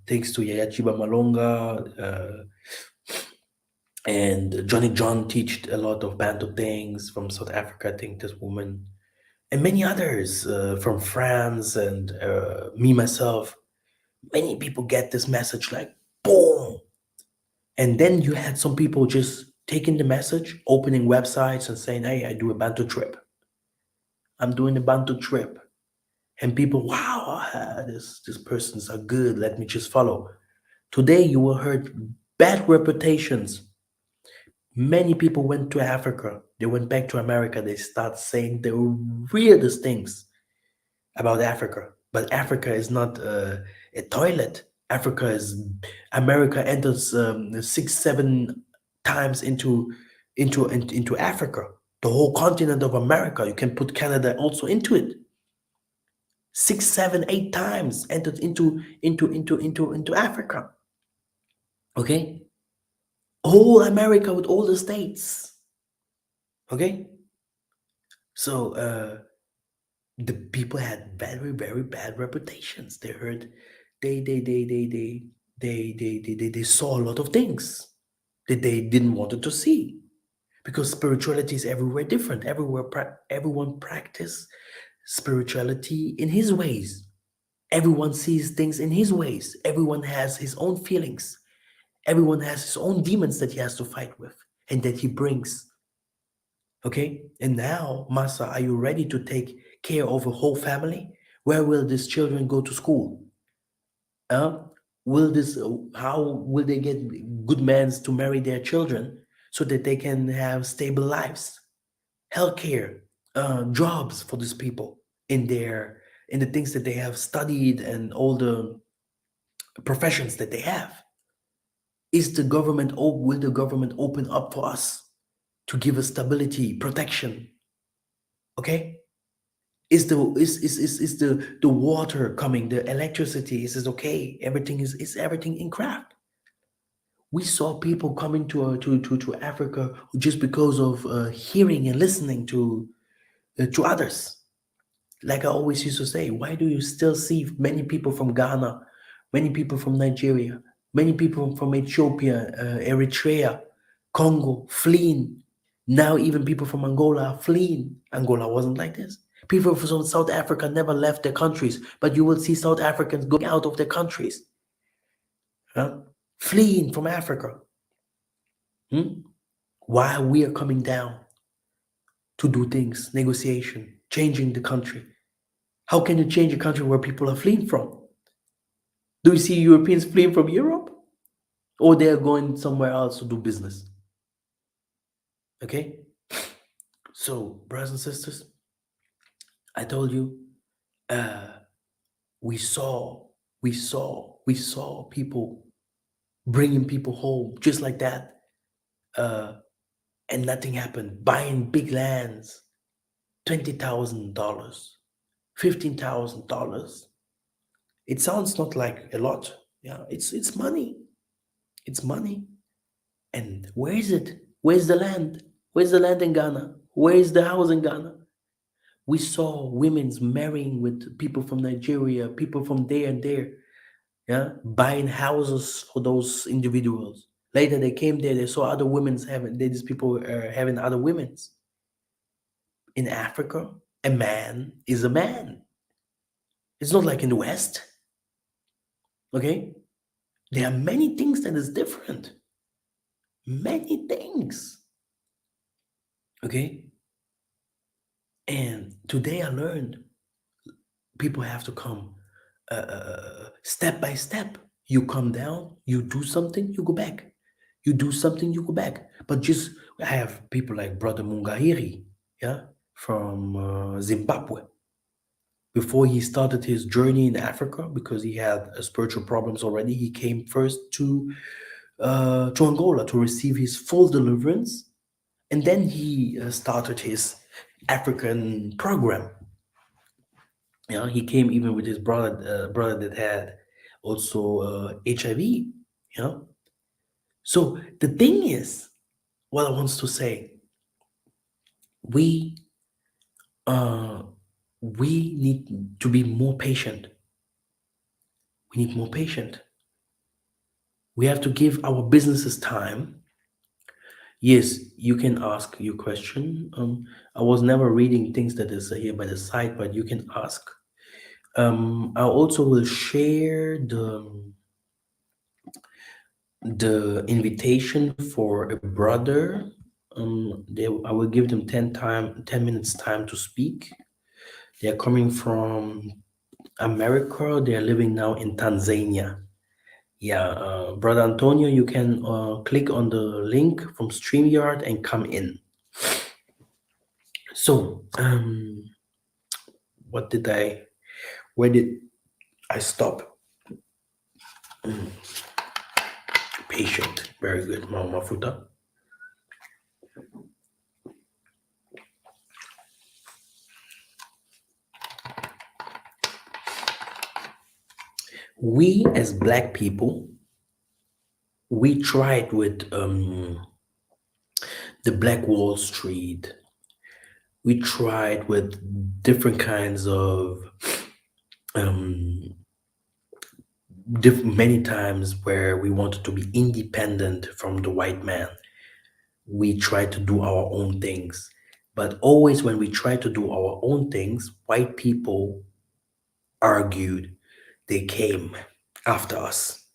Thanks to Yaya Chiba Malonga, and Johnny John teached a lot of bantu things from South Africa. I think this woman and many others from France and me myself. Many people get this message like boom. And then you had some people just taking the message, opening websites and saying, hey, I do a Bantu trip. I'm doing a Bantu trip. And people, wow, this persons are good. Let me just follow. Today you will heard bad reputations. Many people went to Africa. They went back to America. They start saying the weirdest things about Africa. But Africa is not a toilet. Africa is America enters 6, 7 times into Africa. The whole continent of America. You can put Canada also into it. 6, 7, 8 times entered into Africa. Okay, whole America with all the states. Okay, so the people had very very bad reputations. They heard they saw a lot of things that they didn't wanted to see, because spirituality is everywhere different. Everyone practice spirituality in his ways. Everyone sees things in his ways. Everyone has his own feelings. Everyone has his own demons that he has to fight with and that he brings. Okay, and now, Massa, are you ready to take care of a whole family? Where will these children go to school? uh, will this How will they get good men to marry their children so that they can have stable lives, healthcare, jobs for these people in the things that they have studied and all the professions that they have? Will the government open up for us to give us stability, protection? Okay, is the water coming, the electricity, is it okay? Everything is everything in craft. We saw people coming to Africa just because of hearing and listening to others. Like I always used to say, why do you still see many people from Ghana, many people from Nigeria, many people from Ethiopia, Eritrea, Congo fleeing? Now even people from Angola are fleeing. Angola wasn't like this. People from South Africa never left their countries, but you will see South Africans going out of their countries, huh? Fleeing from Africa. Hmm? While we are coming down to do things, negotiation, changing the country. How can you change a country where people are fleeing from? Do you see Europeans fleeing from Europe? Or they are going somewhere else to do business? Okay? So, brothers and sisters, I told you, uh, we saw, we saw people bringing people home just like that, uh, and nothing happened. Buying big lands, $20,000, $15,000. It sounds not like a lot. Yeah, it's money. It's money. And where is it? Where's the land? Where's the land in Ghana? Where is the house in Ghana? We saw women's marrying with people from Nigeria, people from there and there, yeah, buying houses for those individuals. Later, they came there, they saw other women's having, these people are having other women's. In Africa, a man is a man. It's not like in the West, okay? There are many things that is different. Many things, okay? And today I learned people have to come step by step. You come down, you do something, you go back. You do something, you go back. But just I have people like Brother Mungahiri, yeah, from Zimbabwe. Before he started his journey in Africa, because he had spiritual problems already, he came first to Angola to receive his full deliverance, and then he started his African program. You know, he came even with his brother that had also HIV. You know, so the thing is, what I want to say, we uh, we need to be more patient. We need more patient. We have to give our businesses time. Yes, you can ask your question. I was never reading things that is here by the side, but you can ask. I also will share the invitation for a brother. I will give them 10 minutes time to speak. They are coming from America. They are living now in Tanzania. Yeah, brother Antonio, you can click on the link from StreamYard and come in. So, what did I? Where did I stop? Patient, very good, Mama Futa. We as Black people, we tried with the Black Wall Street. We tried with different kinds of many times where we wanted to be independent from the white man. We tried to do our own things. But always when we tried to do our own things, white people argued. They came after us.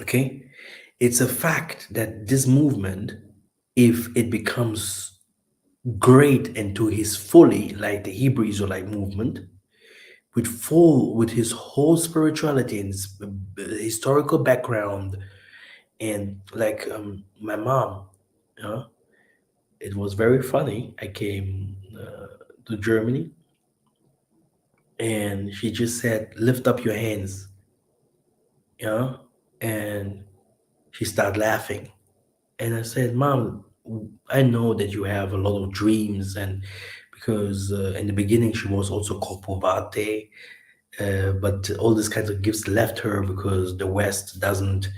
Okay? It's a fact that this movement, if it becomes great into his fully, like the Hebrew Israelite movement, with his whole spirituality and his historical background, and like my mom, you know, it was very funny. I came to Germany, and she just said, "Lift up your hands," you know, and she started laughing. And I said, "Mom, I know that you have a lot of dreams," and because in the beginning she was also called Povate, but all these kinds of gifts left her because the West doesn't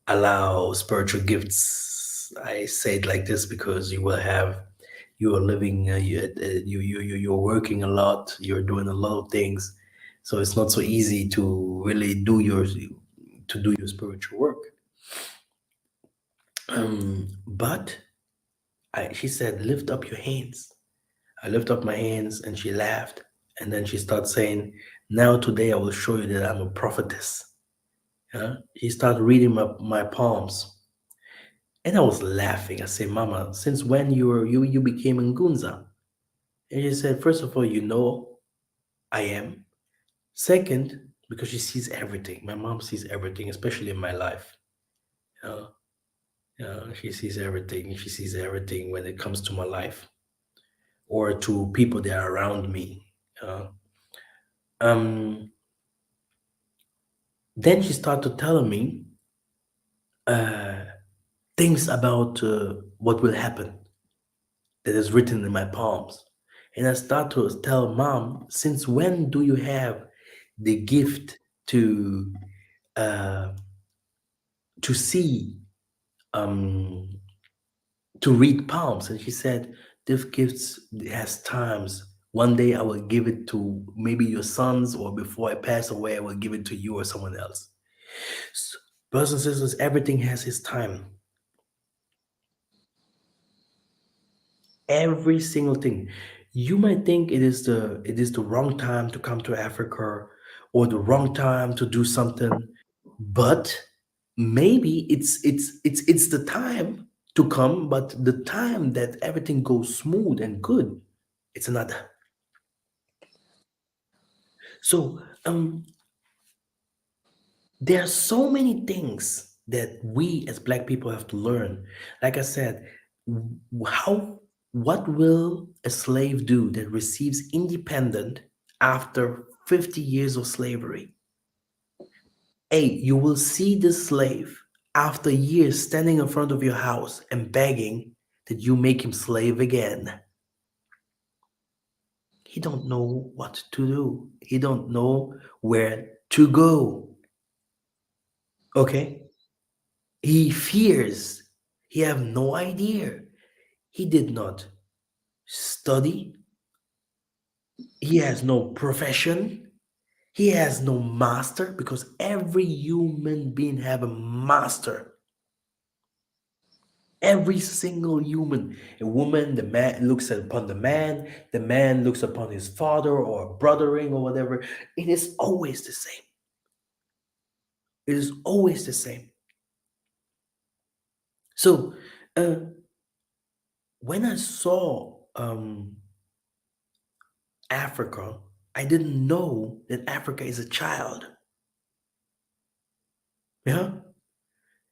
allow spiritual gifts. I say it like this because you are living, you're working a lot, you're doing a lot of things, so it's not so easy to really do your spiritual work. But she said, "Lift up your hands." I lift up my hands, and she laughed, and then she started saying, "Now today I will show you that I'm a prophetess." Yeah? She started reading my palms, and I was laughing. I said, "Mama, since when you became Ngunza?" And she said, "First of all, you know I am. Second, because she sees everything. My mom sees everything, especially in my life. Yeah, yeah, she sees everything. She sees everything when it comes to my life or to people that are around me. Yeah. Um, then she started telling me things about what will happen that is written in my palms. And I start to tell mom, since when do you have the gift to uh, see, um, to read palms? And she said, This gifts has times. One day I will give it to maybe your sons, or before I pass away, I will give it to you or someone else. S- Brothers and sisters, everything has his time. Every single thing. You might think it is the wrong time to come to Africa, or the wrong time to do something, but maybe it's the time to come, but the time that everything goes smooth and good, it's another. So there are so many things that we as black people have to learn. Like I said, how what will a slave do that receives independent after 50 years of slavery? Hey, you will see the slave after years standing in front of your house and begging that you make him slave again. He don't know what to do. He don't know where to go. Okay? He fears. He have no idea. He did not study. He has no profession. He has no master, because every human being have a master. Every single human. A woman, the man looks upon the man looks upon his father or brothering or whatever. It is always the same. It is always the same. So uh, when I saw Africa, I didn't know that Africa is a child. Yeah,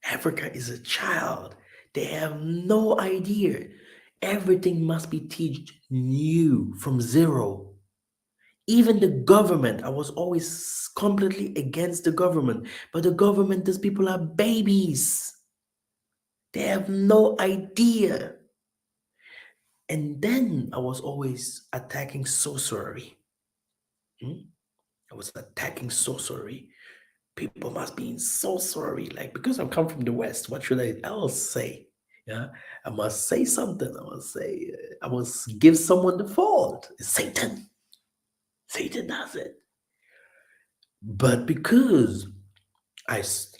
Africa is a child. They have no idea. Everything must be taught new from zero. Even the government, I was always completely against the government, but the government, these people are babies. They have no idea. And then I was always attacking sorcery. Hmm? I was attacking sorcery. People must be in sorcery. Like, because I come from the West, what should I else say? Yeah, I must say something. I must say, I must give someone the fault. It's Satan. Satan does it. But because I saw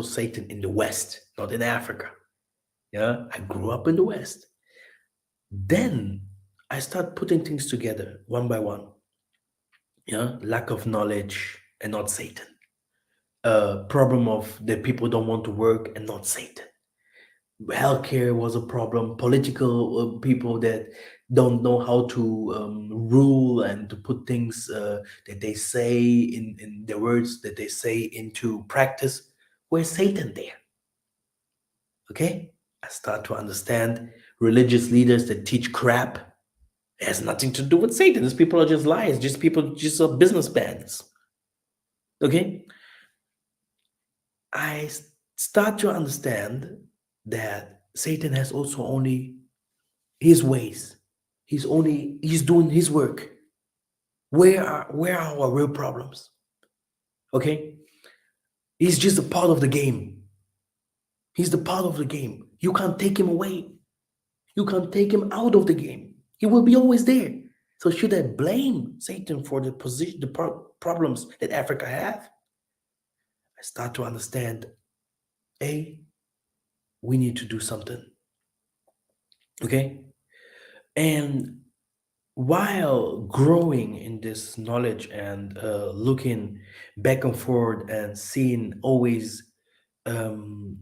Satan in the West, not in Africa. Yeah, I grew up in the West. Then I start putting things together one by one. Yeah, lack of knowledge and not Satan. Problem of the people don't want to work and not Satan. Healthcare was a problem. Political people that don't know how to rule and to put things that they say in the words that they say into practice. Where's Satan there? Okay, I start to understand religious leaders that teach crap. It has nothing to do with Satan. These people are just liars. Just people, just businessmen. Okay, start to understand that Satan has also only his ways. He's doing his work. Where are our real problems? Okay? He's just a part of the game. He's the part of the game. You can't take him away. You can't take him out of the game. He will be always there. So should I blame Satan for the position, the problems that Africa have? I start to understand. A, we need to do something. Okay? And while growing in this knowledge and looking back and forth and seeing always um,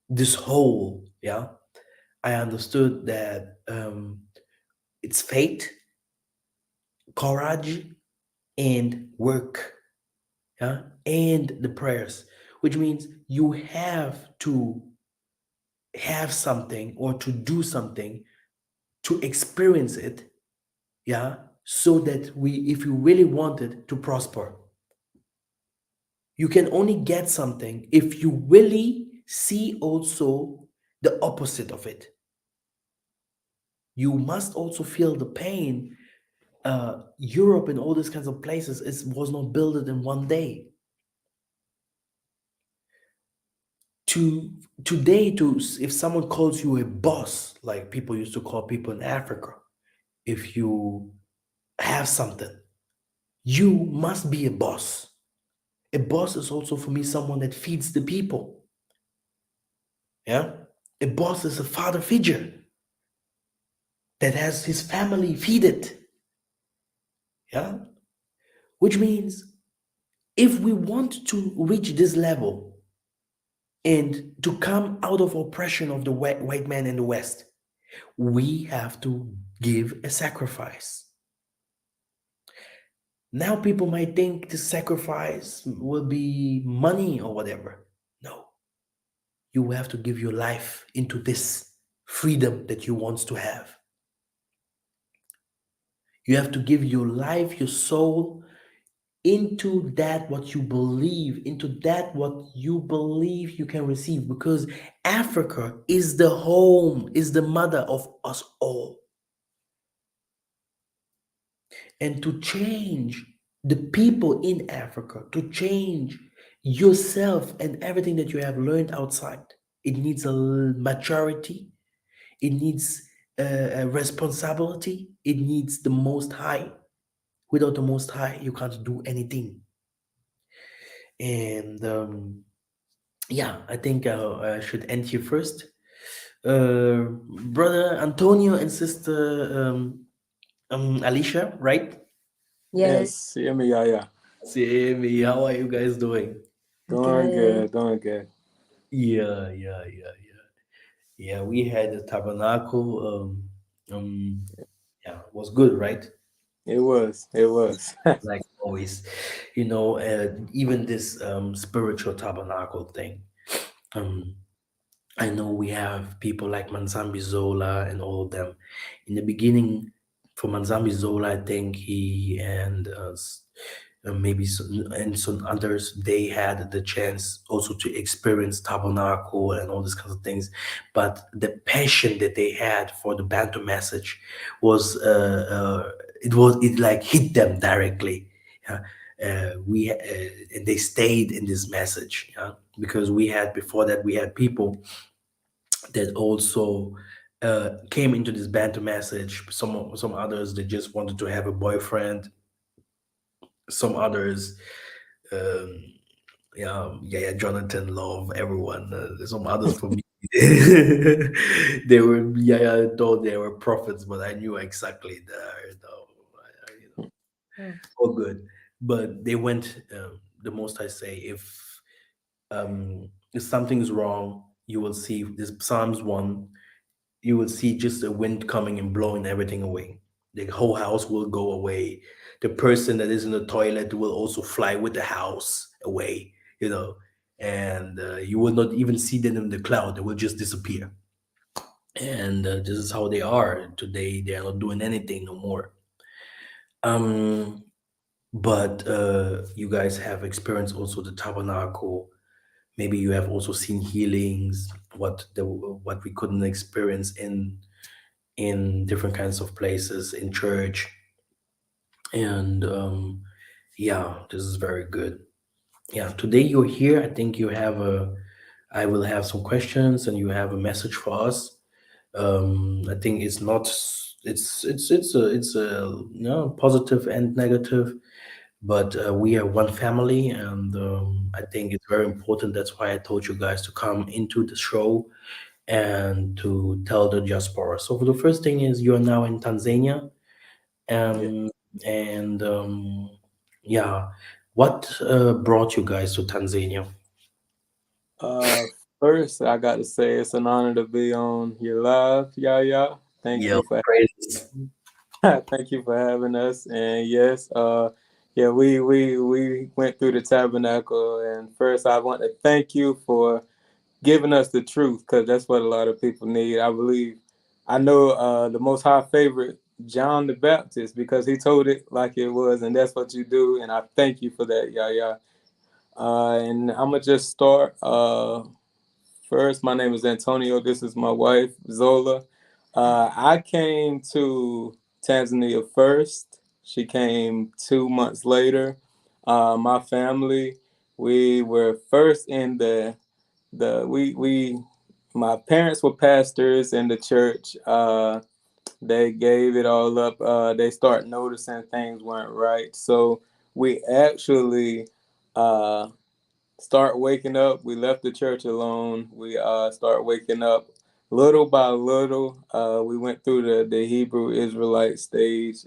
this whole, yeah, I understood that it's faith, courage, and work, yeah, and the prayers, which means you have to have something or to do something to experience it, yeah, so that we, if you really want it to prosper, you can only get something if you really see also the opposite of it. You must also feel the pain. Europe and all these kinds of places was not built in one day. To today, to if someone calls you a boss, like people used to call people in Africa, if you have something, you must be a boss. A boss is also for me someone that feeds the people. Yeah, a boss is a father figure that has his family feed it. Yeah, which means if we want to reach this level and to come out of oppression of the white man in the West, we have to give a sacrifice. Now people might think the sacrifice will be money or whatever. No, you have to give your life into this freedom that you want to have. You have to give your life, your soul into that what you believe, into that what you believe you can receive, because Africa is the home, is the mother of us all. And to change the people in Africa, to change yourself and everything that you have learned outside, it needs a maturity, it needs a responsibility, it needs the Most High. Without the Most High, you can't do anything. And yeah, I think I should end here first. Brother Antonio and sister Alicia, right? Yes, Yes, hear me, yeah, yeah. See me. How are you guys doing? Doing good. good, doing good. Yeah. Yeah, we had a tabernacle. Yeah, was good, right? It was, it was. Like always, even this spiritual tabernacle thing. Um, I know we have people like Manzambi Zola and all of them. In the beginning, for Manzambi Zola, I think he and maybe some, and some others, they had the chance also to experience tabernacle and all these kinds of things. But the passion that they had for the Bantu message was, it like hit them directly. Yeah. And they stayed in this message, yeah? Because we had before that we had people that also came into this banter message. Some others they just wanted to have a boyfriend. Some others, um, yeah, Jonathan, love everyone. Some others for me, they were I thought they were prophets, but I knew exactly Mm. all good. But they went. The most I say, if something's wrong, you will see this Psalms 1. You will see just the wind coming and blowing everything away. The whole house will go away. The person that is in the toilet will also fly with the house away, and you will not even see them in the cloud. They will just disappear. And this is how they are today. They are not doing anything no more. Um, but you guys have experienced also the tabernacle. Maybe you have also seen healings, what we couldn't experience in different kinds of places in church. And yeah, this is very good. Yeah, today you're here. I think I will have some questions and you have a message for us. I think it's not, it's a positive and negative, but we are one family, and I think it's very important. That's why I told you guys to come into the show and to tell the diaspora. So, for the first thing is you are now in Tanzania. Yeah. Um, and yeah, what brought you guys to Tanzania? Uh, First, I got to say it's an honor to be on your live, yeah, yeah. Thank Yeah, you for, praises. thank you for having us. And yes, yeah, we went through the tabernacle. And first, I want to thank you for giving us the truth, because that's what a lot of people need. I believe, I know the Most High favorite John the Baptist, because he told it like it was, and that's what you do. And I thank you for that, yeah, yeah. And I'm gonna just start. First, my name is Antonio. This is my wife, Zola. I came to Tanzania first. She came 2 months later. My family, we were first in the we my parents were pastors in the church. They gave it all up. They start noticing things weren't right. So we actually uh, start waking up. We left the church alone. We start waking up little by little. We went through the Hebrew Israelite stage.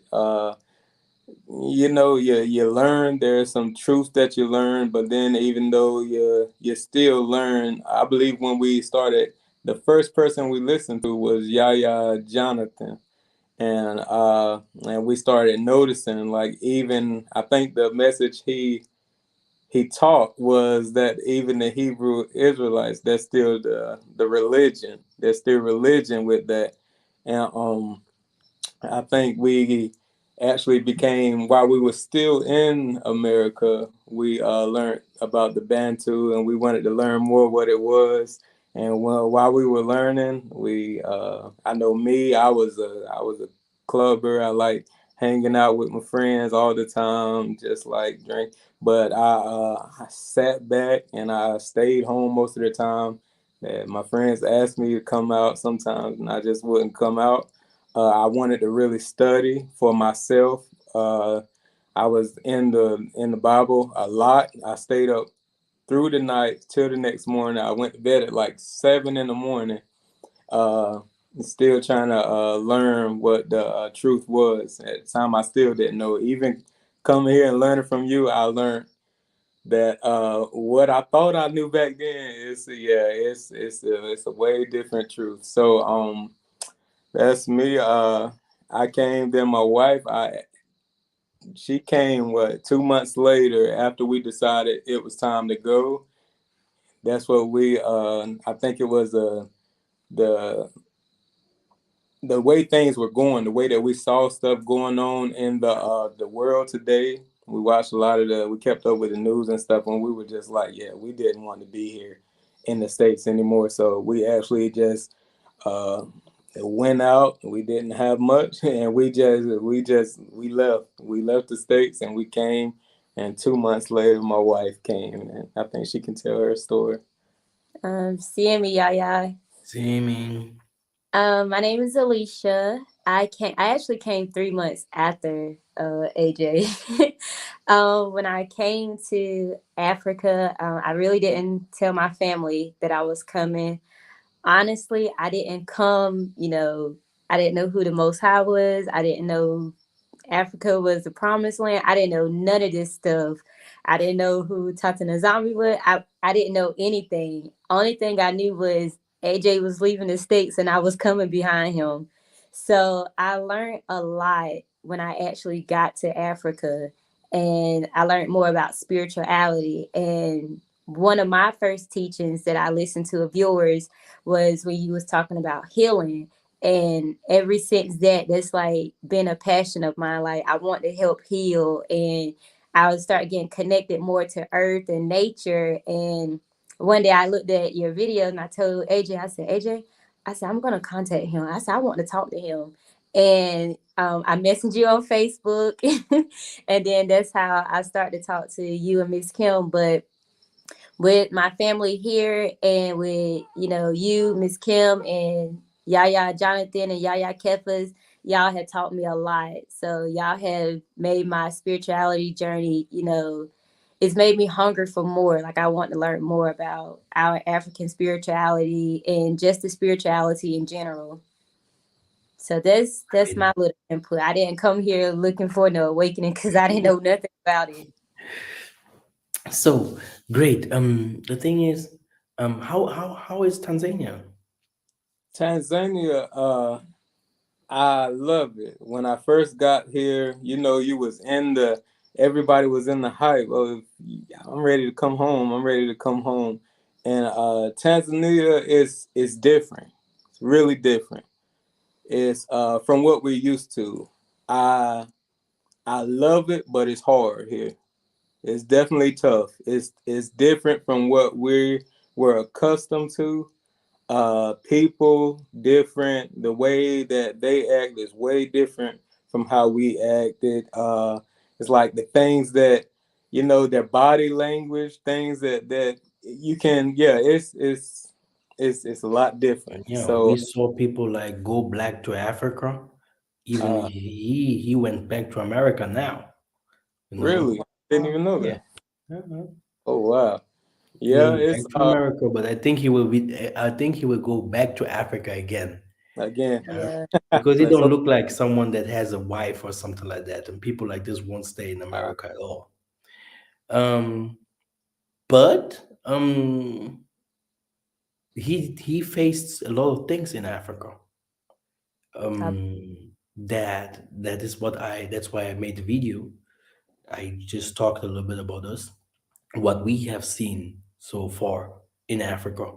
You learn, there's some truth that you learn, but then even though you still learn, I believe when we started, the first person we listened to was Yahya Jonathan, and we started noticing, like, even I think the message he taught was that even the Hebrew Israelites, that's still the religion, there's still religion with that. And I think we actually became, while we were still in America, we learned about the Bantu, and we wanted to learn more what it was. And while we were learning, I know me, I was a clubber. I like hanging out with my friends all the time, just like drink. But I sat back and I stayed home most of the time. And my friends asked me to come out sometimes, and I just wouldn't come out. I wanted to really study for myself. I was in the Bible a lot. I stayed up through the night till the next morning. I went to bed at like 7 in the morning, uh, still trying to learn what the truth was. At the time, I still didn't know. Even coming here and learning from you, I learned that what I thought I knew back then is, yeah, it's a way different truth. So that's me. I came. Then my wife, she came 2 months later after we decided it was time to go. That's what we. I think it was the the way things were going, the way that we saw stuff going on in the world today. We watched a lot of we kept up with the news and stuff, and we were just like, yeah, we didn't want to be here in the States anymore. So we actually just uh, went out. We didn't have much, and we left. We left the States, and we came. And 2 months later, my wife came, and I think she can tell her story. Seeing me, Yaya. Same. My name is Alicia. I actually came 3 months after AJ. When I came to Africa, I really didn't tell my family that I was coming. Honestly, I didn't come. I didn't know who the Most High was. I didn't know Africa was the promised land. I didn't know none of this stuff. I didn't know who Tata Nzambi was. I didn't know anything. Only thing I knew was AJ was leaving the States and I was coming behind him. So I learned a lot when I actually got to Africa, and I learned more about spirituality. And one of my first teachings that I listened to of yours was when you was talking about healing, and ever since that's like been a passion of mine. Like, I want to help heal, and I would start getting connected more to earth and nature. And one day I looked at your video and I told AJ, I said, AJ, I said, I'm gonna contact him. I said, I want to talk to him. And I messaged you on Facebook, and then that's how I started to talk to you and Miss Kim. But with my family here, and with you, Miss Kim, and Yaya Jonathan and Yaya Kefas, y'all have taught me a lot. So y'all have made my spirituality journey, it's made me hunger for more. Like, I want to learn more about our African spirituality and just the spirituality in general. So that's Great. my little input. I didn't come here looking for no awakening because I didn't know nothing about it. So great. The thing is, how is Tanzania? Tanzania, I love it. When I first got here, you was everybody was in the hype of, I'm ready to come home. I'm ready to come home. And Tanzania is different. It's really different. It's from what we're used to. I I love it, but it's hard here. It's definitely tough. It's different from what we're accustomed to. People different. The way that they act is way different from how we acted. It's like the things that, their body language, things that you can, yeah, it's a lot different. Yeah, we So saw people like go black to Africa. Even uh he went back to America now. You know. really didn't even know Yeah. that. Uh-huh. Oh wow. He Yeah, went it's back to America, but I think he will be. I think he will go back to Africa again. again. Yeah. Because he Let's don't hope. look like someone that has a wife or something like that, and people like this won't stay in uh, America at all. Um, but he faced a lot of things in Africa. I, That is what I. That's why I made the video. I just talked a little bit about us, what we have seen so far in Africa.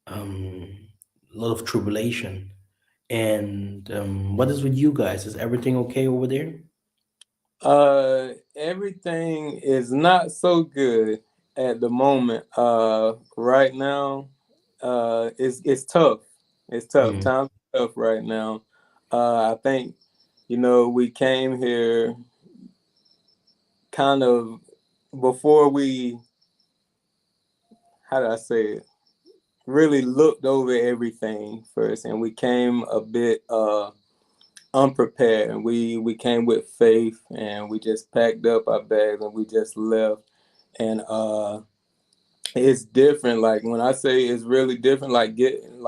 A lot of tribulation. And what is with you guys? Is everything okay over there? Everything is not so good at the moment. Right now, it's tough. It's tough. Mm. Times are tough right now. I think, we came here kind of before we, how do I say it, really looked over everything first, and we came a bit unprepared, and we came with faith, and we just packed up our bags and we just left. And it's different. Like when I say it's really different, like getting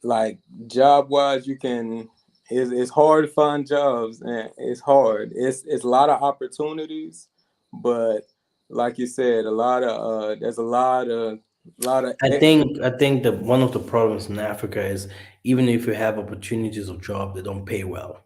like job wise, you can. It's hard to find jobs, and it's hard. It's a lot of opportunities, but like you said, a lot of there's a lot of extra. I think that one of the problems in Africa is even if you have opportunities of job, they don't pay well.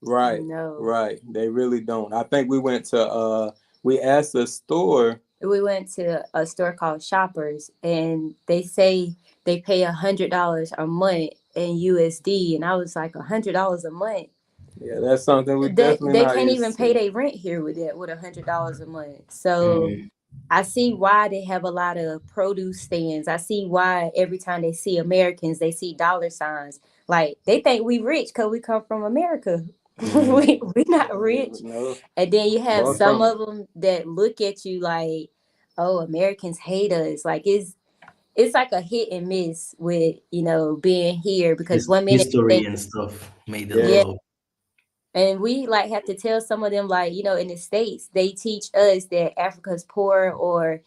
Right, no. right. They really don't. I think we asked a store. We went to a store called Shoppers, and they say they pay $100 a month in USD, and I was like, $100 a month. Yeah, that's something we They definitely they not can't even used pay to. their rent here with it with $100 a month. So Mm. I see why they have a lot of produce stands. I see why every time they see Americans, they see dollar signs. Like they think we rich because we come from America. Mm. We not rich. No, And then you have far some from it. of them that look at you like, "Oh, Americans hate us." Like it's like a hit and miss with being here because His one minute they history think, and stuff made it a Yeah, yeah, little. and we like have to tell some of them like in the states they teach us that Africa's poor or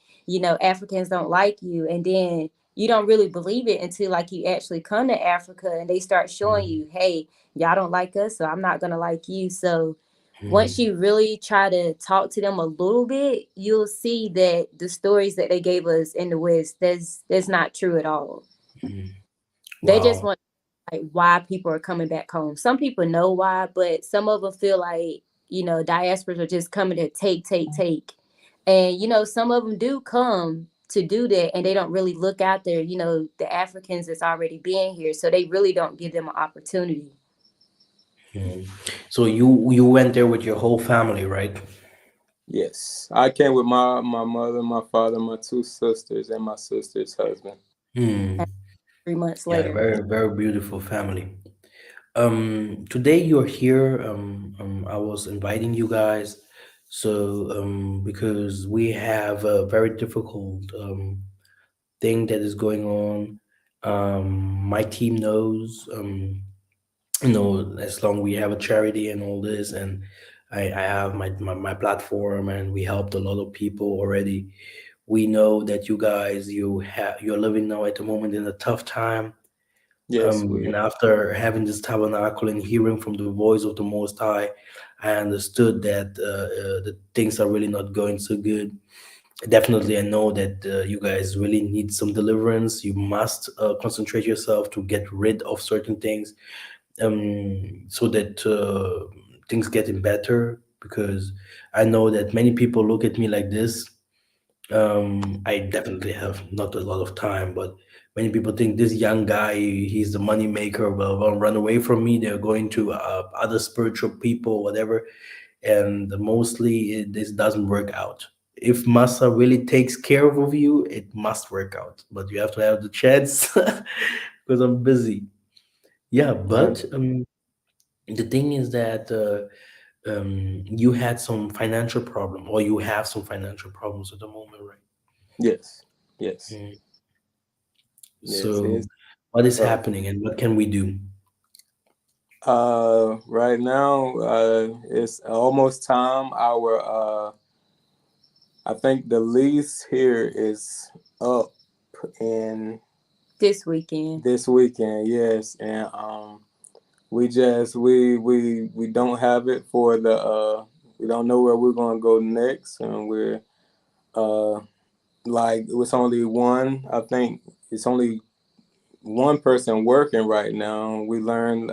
Africans don't like you, and then you don't really believe it until like you actually come to Africa and they start showing Mm. you, hey, y'all don't like us, so I'm not gonna like you. So once Mm. you really try to talk to them a little bit, you'll see that the stories that they gave us in the West, that's not true at all. Mm. They just Wow. want like why people are coming back home. Some people know why, but some of them feel like diasporas are just coming to take, take, take, and some of them do come to do that, and they don't really look out there. The Africans that's already been here, so they really don't give them an opportunity. Mm. So you went there with your whole family, right? yes. I came with my mother, my father, my two sisters, and my sister's husband. Hmm. 3 months Yeah, later. very very beautiful family. Today you're here. I was inviting you guys, so because we have a very difficult thing that is going on. My team knows. As long we have a charity and all this, and I have my platform, and we helped a lot of people already. We know that you guys you're living now at the moment in a tough time, Yes, we and after having this tabernacle and hearing from the voice of the Most High, I understood that the things are really not going so good. Definitely, I know that you guys really need some deliverance. You must concentrate yourself to get rid of certain things, so that things getting better. Because I know that many people look at me like this. I definitely have not a lot of time, but many people think this young guy, he's the money maker, will run away from me. They're going to other spiritual people, whatever, and mostly this doesn't work out. If Massa really takes care of you, it must work out, but you have to have the chance because I'm busy. Yeah, but the thing is that you had some financial problem, or you have some financial problems at the moment, right? Yes, yes, Mm. yes. So, It's what is tough. happening and what can we do? Right now, it's almost time. I think the lease here is up in This weekend. this weekend. Yes, and we just we don't have it for the we don't know where we're gonna go next, and we're uh like it's only one. I think it's only one person working right now. We learned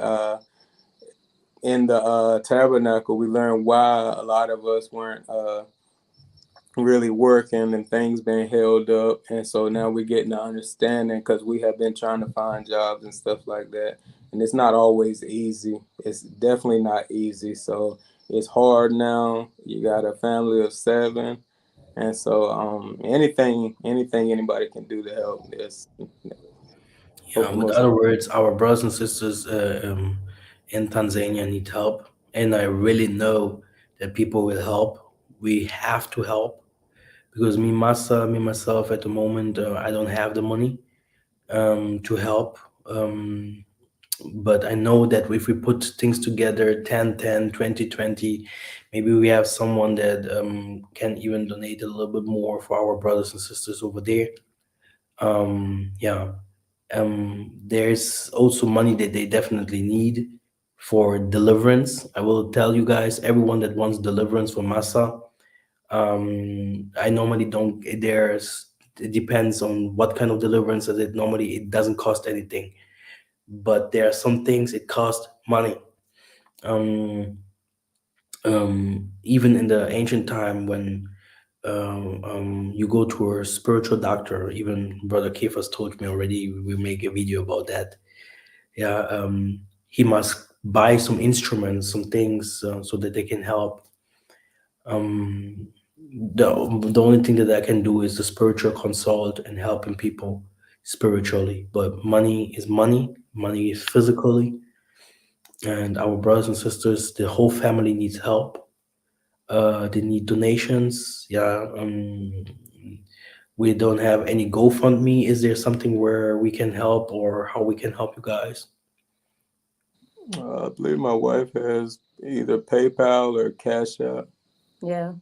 in the tabernacle. We learned why a lot of us weren't really working and things been held up, and so now we're getting the understanding because we have been trying to find jobs and stuff like that, and it's not always easy. It's definitely not easy. So it's hard now. You got a family of seven, and so anything anybody can do to help this. Hope Yeah, the with most. other words, our brothers and sisters in Tanzania need help, and I really know that people will help. We have to help because me myself, at the moment, I don't have the money to help. But I know that if we put things together, 10, 10, 20, 20, maybe we have someone that can even donate a little bit more for our brothers and sisters over there. Yeah, there's also money that they definitely need for deliverance. I will tell you guys, everyone that wants deliverance from Massa, I normally don't. It depends on what kind of deliverance is it. Normally, it doesn't cost anything, but there are some things it costs money. Um, Even in the ancient time when you go to a spiritual doctor, even Brother Kefas told me already. We make a video about that. Yeah, he must buy some instruments, some things, so that they can help. The only thing that I can do is the spiritual consult and helping people spiritually. But money is money. Money is physically, and our brothers and sisters, the whole family needs help. They need donations. Yeah. We don't have any GoFundMe. Is there something where we can help or how we can help you guys? I believe my wife has either PayPal or Cash App. Yeah.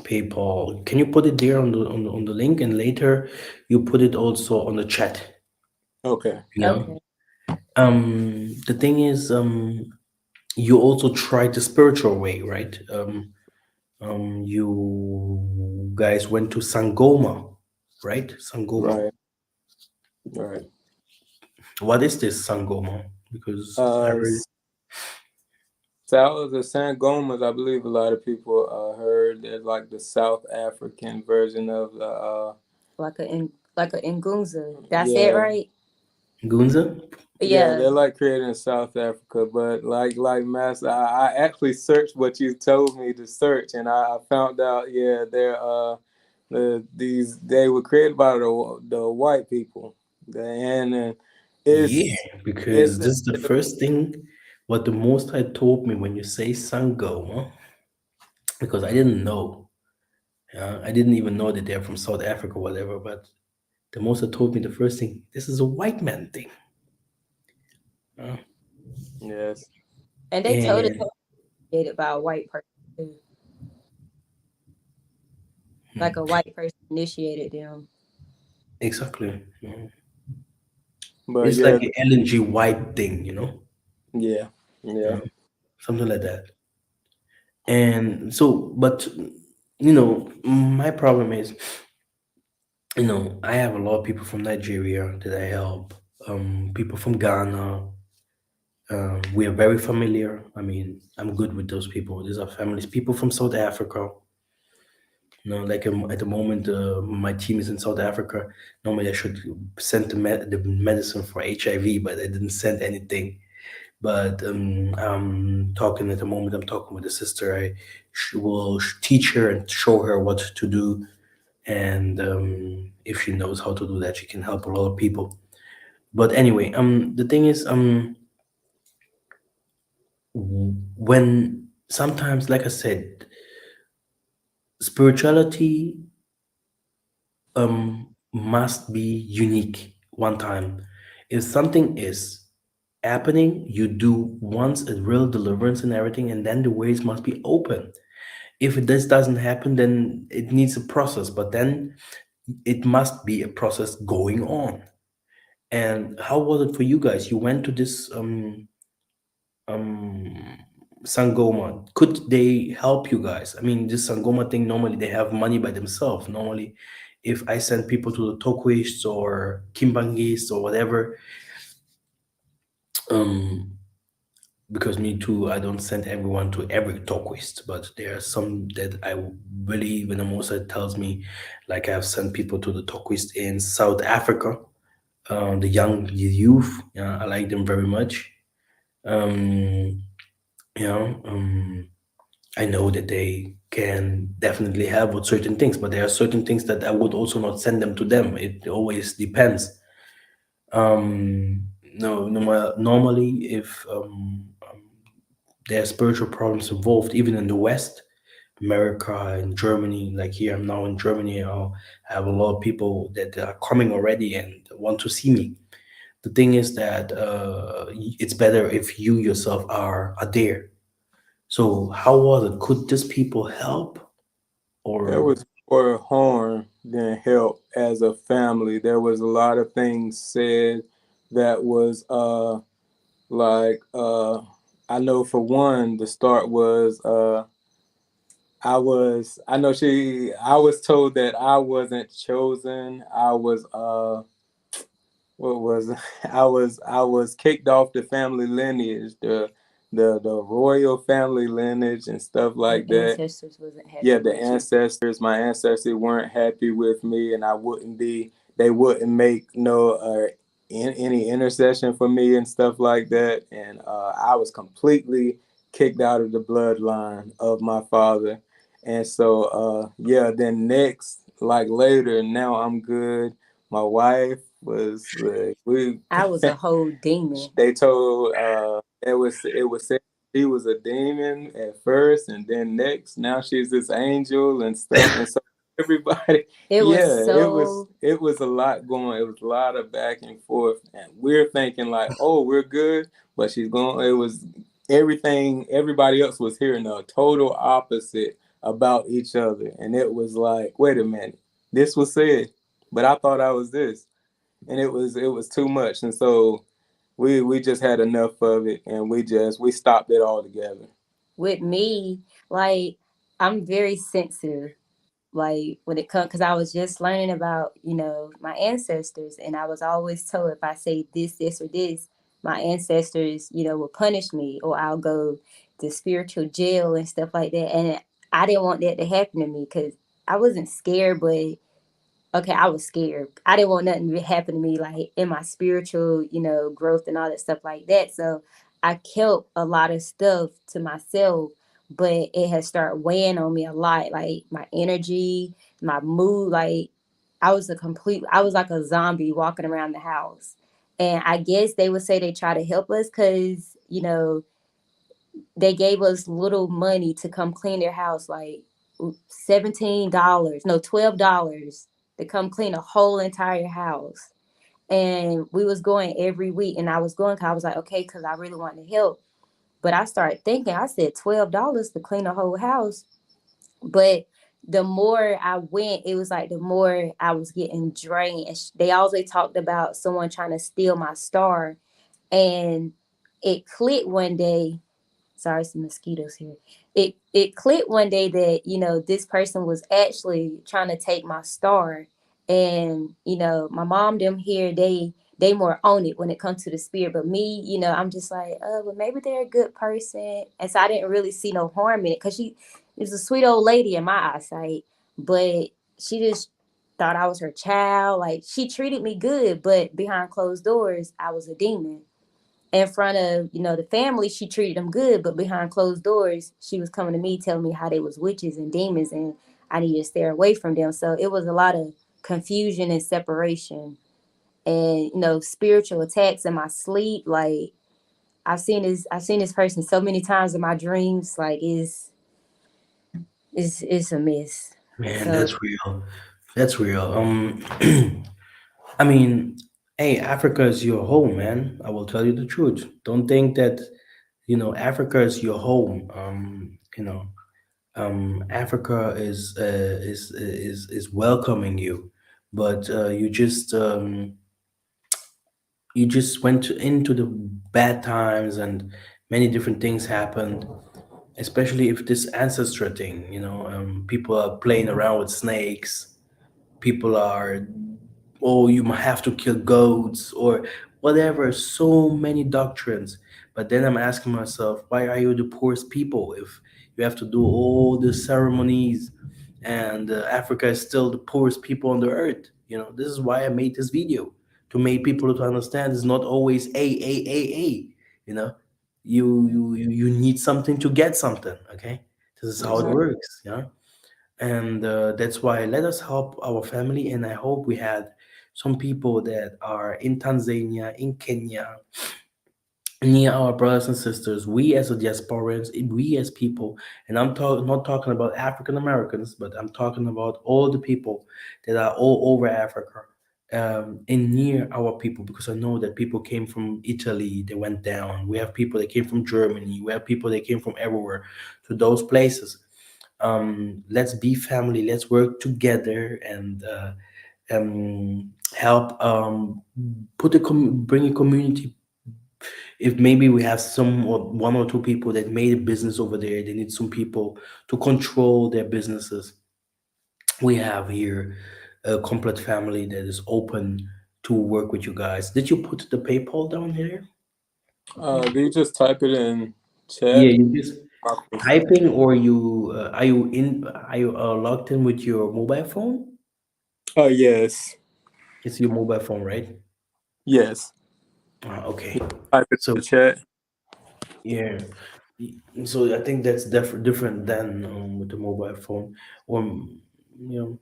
PayPal. Can you put it there on the link and later you put it also on the chat? Okay. Yeah. Okay. The thing is, you also tried the spiritual way, right? You guys went to Sangoma, right? Sangoma. Right. Right. What is this Sangoma? Because I Uh, heard South the Sangomas, I believe a lot of people heard that like the South African version of the Like a Ngunza. Did I say it yeah. right? Gunza. Yeah, Yeah. they're like created in South Africa, but like Master, I actually searched what you told me to search, and I found out, yeah, they're these they were created by the white people, and Yeah, it's because it's this is the first thing what the Most High told me when you say Sangoma, because I didn't know. I didn't even know that they're from South Africa or whatever, but the Most High told me the first thing, this is a white man thing. Uh, yes. And they told us and created by a white person too. Like a white person initiated them. exactly. But It's like yeah, an LNG white thing, yeah, yeah, uh, something like that. And so, but my problem is, I have a lot of people from Nigeria that I help, people from Ghana. We are very familiar. I mean, I'm good with those people. These are families. People from South Africa. Like at the moment, my team is in South Africa. Normally, I should send the medicine for HIV, but I didn't send anything. But I'm talking at the moment. I'm talking with the sister. I will teach her and show her what to do, and if she knows how to do that, she can help a lot of people. But anyway, the thing is, when sometimes, like I said, spirituality must be unique one time. If something is happening, you do once a real deliverance and everything, and then the ways must be open. If this doesn't happen, then it needs a process, but then it must be a process going on. And how was it for you guys? You went to this Sangoma. Could they help you guys? I mean, this Sangoma thing, normally they have money by themselves. Normally, if I send people to the Tokuists or Kimbangis or whatever, um, because me too, I don't send everyone to every Tokuist, but there are some that I really, when the Mossad tells me, like I've sent people to the Tokuist in South Africa, the young youth, yeah, I like them very much. Um, you know, I know that they can definitely help with certain things, but there are certain things that I would also not send them to them. It always depends. No, normally, if there are spiritual problems involved, even in the West, America and Germany, like here, I'm now in Germany, I have a lot of people that are coming already and want to see me. The thing is that it's better if you yourself are there. So, how was it? Could these people help? There Or was more harm than help as a family. There was a lot of things said that was like I know for one the start was I was told that I wasn't chosen. I was what was I was kicked off the family lineage, the royal family lineage and stuff The like that. ancestors wasn't Yeah, happy the with you. ancestors, my ancestors weren't happy with me, and I wouldn't be. They wouldn't make no any intercession for me and stuff like that. And I was completely kicked out of the bloodline of my father. And so, yeah. Then next, like later, now I'm good. My wife was we. I was a whole demon. They told it was said she was a demon at first, and then next now she's this angel and stuff, and so everybody, It was yeah, so it was a lot going. It was a lot of back and forth, and we're thinking like, oh, we're good, but she's going. It was everything. Everybody else was hearing a total opposite about each other, and it was like, wait a minute, this was said, but I thought I was this, and it was too much, and so we just had enough of it, and we stopped it all together. with me. Like, I'm very sensitive. Like when it comes, because I was just learning about my ancestors, and I was always told if I say this or this, my ancestors will punish me, or I'll go to spiritual jail and stuff like that. And I didn't want that to happen to me because I wasn't scared, but okay, I was scared. I didn't want nothing to happen to me, like in my spiritual, growth and all that stuff like that. So I kept a lot of stuff to myself, but it has started weighing on me a lot, like my energy, my mood. Like I was like a zombie walking around the house. And I guess they would say they try to help us because, they gave us little money to come clean their house, like $17, no, $12 to come clean a whole entire house. And we was going every week, and I was going because I was like, okay, because I really wanted to help. But I started thinking, I said $12 to clean a whole house. But the more I went, it was like the more I was getting drained. And they always talked about someone trying to steal my star. And it clicked one day. Sorry, some mosquitoes here. It clicked one day that this person was actually trying to take my star. And my mom them here, they more own it when it comes to the spirit, but me, I'm just like, well, maybe they're a good person. And so I didn't really see no harm in it, because she is a sweet old lady in my eyesight, but she just thought I was her child. Like, she treated me good, but behind closed doors I was a demon. In front of the family, she treated them good, but behind closed doors she was coming to me telling me how they was witches and demons, and I needed to stay away from them. So it was a lot of confusion and separation, and spiritual attacks in my sleep. Like, I've seen this person so many times in my dreams. Like, it's a mess. man, So that's real. That's real. I mean, hey, Africa is your home, man. I will tell you the truth. Don't think that, Africa is your home. Africa is welcoming you, but you just went into the bad times, and many different things happened. Especially if this ancestor thing, people are playing around with snakes. People are, oh, you might have to kill goats or whatever, so many doctrines. But then I'm asking myself, why are you the poorest people if you have to do all the ceremonies, and Africa is still the poorest people on the earth? This is why I made this video, to make people to understand it's not always a. you know you need something to get something. Okay, this is how it Exactly. works. Yeah. And that's why let us help our family. And I hope we had some people that are in Tanzania, in Kenya, near our brothers and sisters, we as a diasporans, we as people. And not talking about African Americans, but I'm talking about all the people that are all over Africa, and near our people, because I know that people came from Italy, they went down. We have people that came from Germany, we have people that came from everywhere to those places. Let's be family, let's work together, and help, bring a community. If maybe we have some, or one or two people that made a business over there, they need some people to control their businesses. We have here a complete family that is open to work with you guys. Did you put the PayPal down here? Do you just type it in Yeah, chat? you just typing, or are you logged in with your mobile phone? Oh, yes. It's your mobile phone, right? Yes. Okay. Type it in So the chat. yeah, so I think that's different than, with the mobile phone. Or, you know,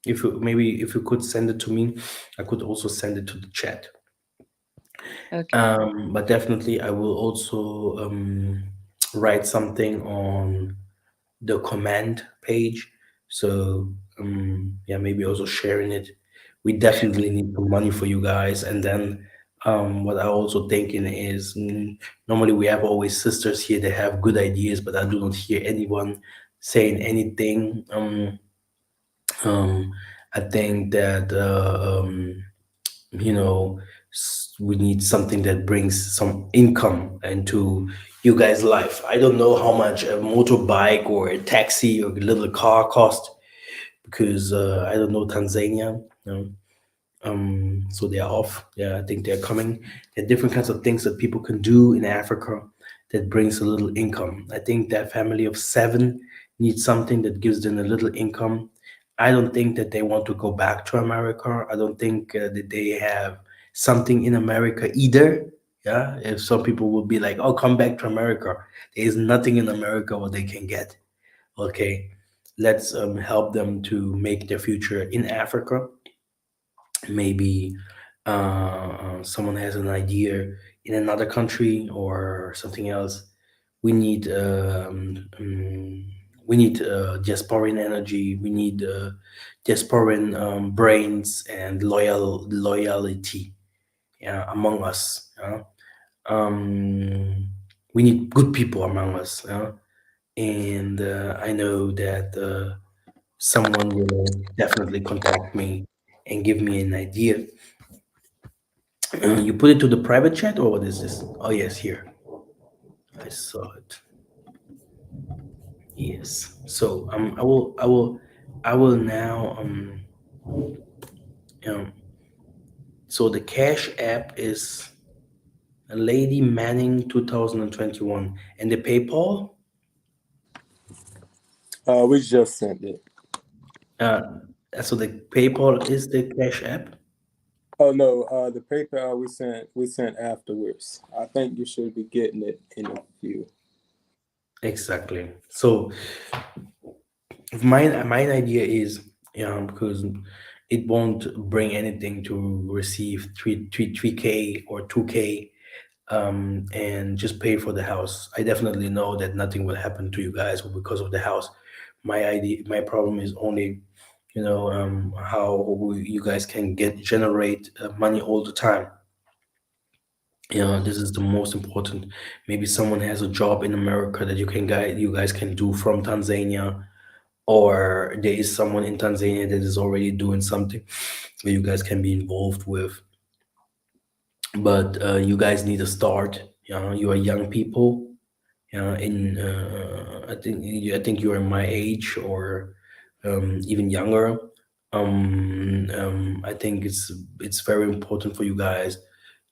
if you could send it to me, I could also send it to the chat. Okay. But definitely, I will also, write something on the command page. So, yeah, maybe also sharing it. We definitely need some money for you guys. And then, what I also thinking is, normally we have always sisters here that have good ideas, but I do not hear anyone saying anything. Um, I think that, we need something that brings some income into you guys' life. I don't know how much a motorbike or a taxi or a little car cost, because I don't know Tanzania. So they're off. Yeah, I think they're coming. There are different kinds of things that people can do in Africa that brings a little income. I think that family of seven needs something that gives them a little income. I don't think that they want to go back to America. I don't think that they have something in America either. Yeah, if some people will be like, "Oh, come back to America," there is nothing in America what they can get. Okay, let's, help them to make their future in Africa. Maybe someone has an idea in another country or something else. We need, diasporan energy. We need, diasporan, brains and loyalty, yeah, among us. Um, we need good people among us. And I know that someone will definitely contact me and give me an idea. You put it to the private chat, or what is this? Oh yes, here. I saw it. Yes. So, I will now, um so the Cash App is Lady Manning 2021, and the PayPal, We just sent it. uh so the PayPal is the Cash App. Oh no, the PayPal we sent afterwards. I think you should be getting it in a few. Exactly. So my idea is, because it won't bring anything to receive three k or 2k, and just pay for the house. I definitely know that nothing will happen to you guys because of the house. My problem is only how you guys can generate money all the time. This is the most important. Maybe someone has a job in America that you guys can do from Tanzania, or there is someone in Tanzania that is already doing something where you guys can be involved with. But you guys need to start. You are young people. In I think you're my age, or even younger. I think it's very important for you guys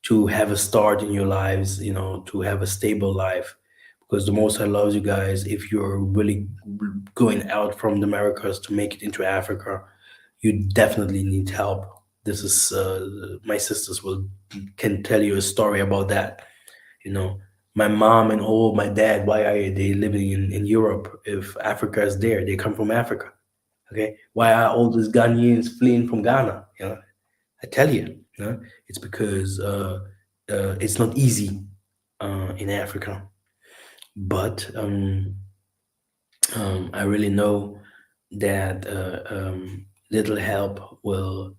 to have a start in your lives. To have a stable life, because the Most High loves you guys. If you're really going out from the Americas to make it into Africa, you definitely need help. This is my sisters will can tell you a story about that. you know my mom and all my dad, why are they living in Europe if Africa is there? They come from Africa. Okay, why are all these Ghanaians fleeing from Ghana? I tell you, it's because it's not easy in Africa. But I really know that little help will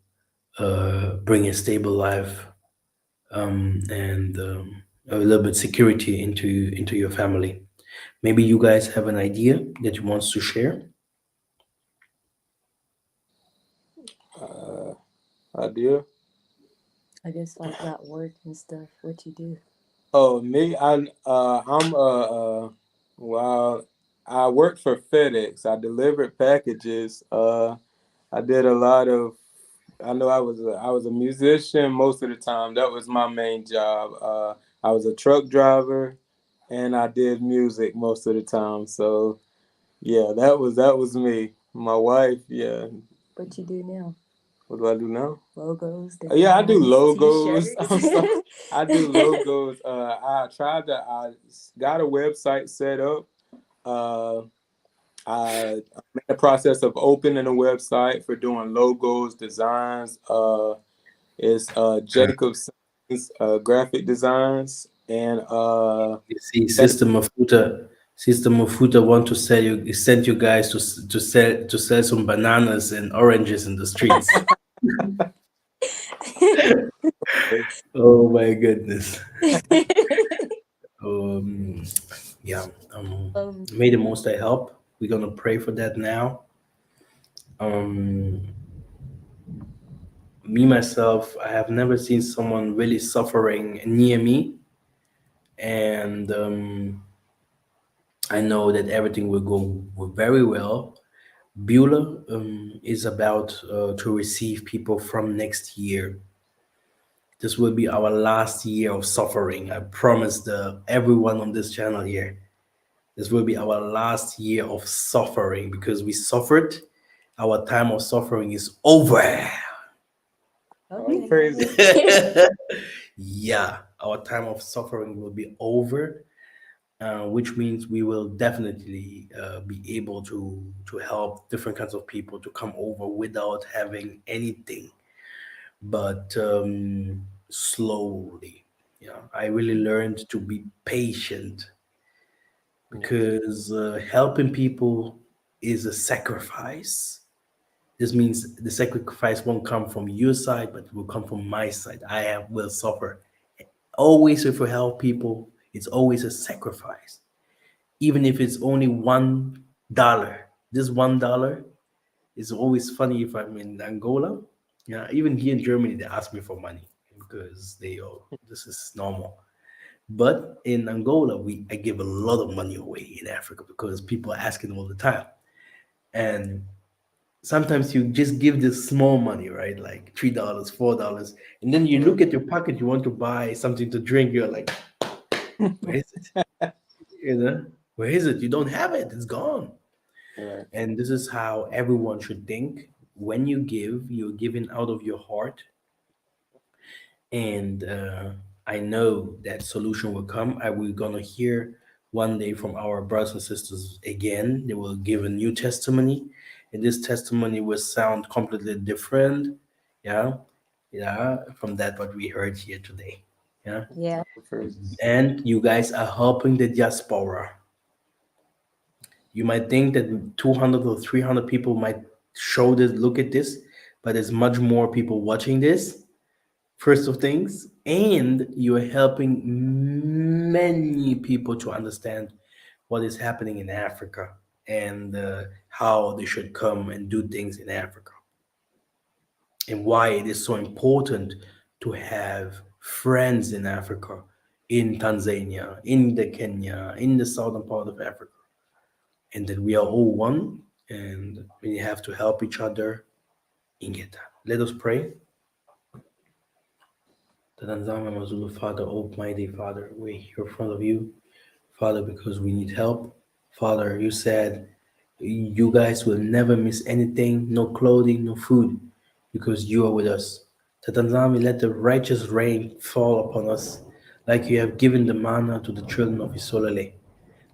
bring a stable life, and a little bit security into your family. Maybe you guys have an idea that you want to share. Uh, idea. I guess like about work and stuff. What you do? Oh, me, I'm well, I worked for FedEx. I delivered packages. I did a lot of. I know I was a musician most of the time. That was my main job. I was a truck driver, and I did music most of the time. So yeah, that was me. My wife, yeah. What you do now? What do I do now? Logos, Yeah, I do designs, logos. t-shirts. I'm sorry. I do logos. I got a website set up. Uh, I'm in the process of opening a website for doing logos, designs. It's Okay. Jacobson's graphic designs, and You see, that System of Futa want to send you guys to sell some bananas and oranges in the streets. Oh my goodness. Um, yeah. May the Most I help. We're gonna pray for that now. Um, Me myself, I have never seen someone really suffering near me, and I know that everything will go very well. Beulah is about to receive people from next year. This will be our last year of suffering. I promise everyone on this channel here. This will be our last year of suffering because we suffered. Our time of suffering is over. all Okay. praise. Yeah, our time of suffering will be over, which means we will definitely be able to help different kinds of people to come over without having anything, but slowly. I really learned to be patient because helping people is a sacrifice. This means the sacrifice won't come from your side, but it will come from my side. Will suffer. Always, if we help people, it's always a sacrifice. Even if it's only $1. This $1 is always funny if I'm in Angola. Yeah, even here in Germany, they ask me for money because this is normal. But in Angola, I give a lot of money away in Africa because people are asking all the time. And sometimes you just give this small money, right? Like $3, $4. And then you look at your pocket, you want to buy something to drink. You're like, where is it? Where is it? You don't have it. It's gone. Right. And this is how everyone should think. When you give, you're giving out of your heart. And I know that solution will come. We're gonna hear one day from our brothers and sisters again. They will give a new testimony, and this testimony will sound completely different. Yeah, yeah, from that what we heard here today. Yeah, Yeah. All praises. and you guys are helping the diaspora. You might think that 200 or 300 people might show this, look at this, but there's much more people watching this, first of things, and you are helping many people to understand what is happening in Africa and how they should come and do things in Africa, and why it is so important to have friends in Africa, in Tanzania, in the Kenya, in the southern part of Africa, and that we are all one, and we have to help each other in Geta. Let us pray. Tanzania, Mazulu, Father, Almighty Father, we're here in front of you, Father, because we need help. Father, you said you guys will never miss anything, no clothing, no food, because you are with us. Tatanzami, let the righteous rain fall upon us, like you have given the manna to the children of Isolale.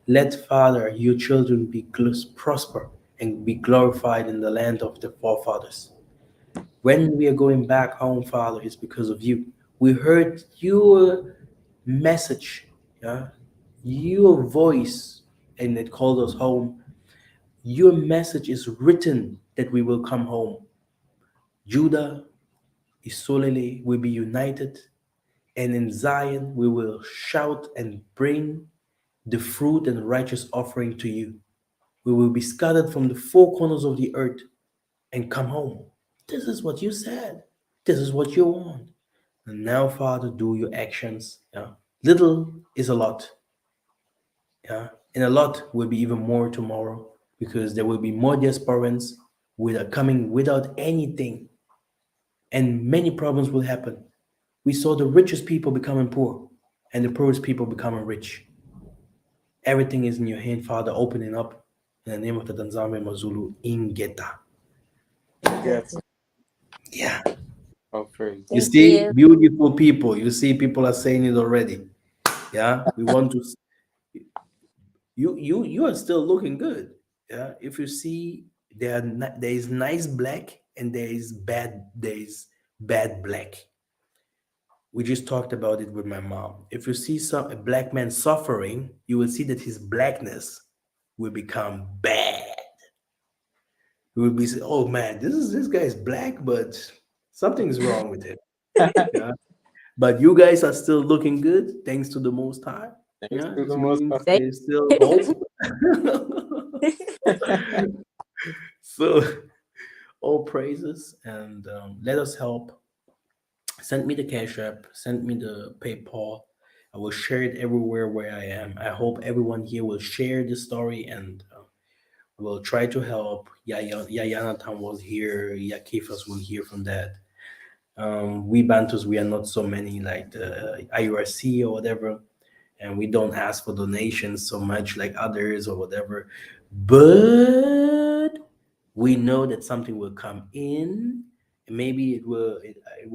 Let, Father, your children be prosper and be glorified in the land of the forefathers. When we are going back home, Father, it's because of you. We heard your message, yeah, your voice, and it called us home. Your message is written that we will come home. Judah, Isolele will be united, and in Zion we will shout and bring the fruit and righteous offering to you. We will be scattered from the four corners of the earth and come home. This is what you said. This is what you want. And now, Father, do your actions. Yeah. Little is a lot. Yeah. And a lot will be even more tomorrow because there will be more diasporans without coming without anything. And many problems will happen. We saw the richest people becoming poor and the poorest people becoming rich. Everything is in your hand, Father, opening up in the name of the Tanzania Mazulu Ingeta. Yes. Yeah. Oh, praise. You Thank see, you. beautiful people. You see, people are saying it already. Yeah. We want to you are still looking good. Yeah. If you see there is nice black and there is bad black. We just talked about it with my mom. If you see a black man suffering, you will see that his blackness will become bad. You will be saying, "Oh man, this guy is black, but something's wrong with him." Yeah, but you guys are still looking good, thanks to the Most High. Thanks Yeah, to it the Most means Thank there's still hope. High. So, all praises, and let us help. Send me the Cash App, send me the PayPal. I will share it everywhere where I am. I hope everyone here will share the story and will try to help. Yeah, Yanatan was here. Yeah, Kefas will hear from that. We Bantus, we are not so many like the IURC or whatever, and we don't ask for donations so much like others or whatever. But we know that something will come in, and maybe it will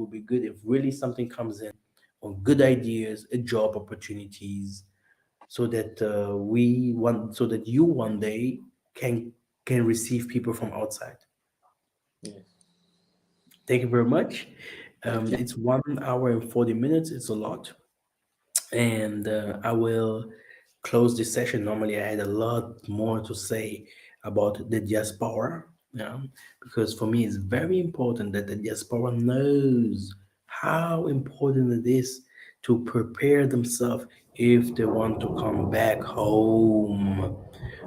be good if really something comes in on good ideas, job opportunities, so that so that you one day can can receive people from outside. Yes. Thank you very much. Thank you. It's 1 hour and 40 minutes. It's a lot, and I will close this session. Normally, I had a lot more to say about the diaspora, yeah, because for me, it's very important that the diaspora knows how important it is to prepare themselves if they want to come back home.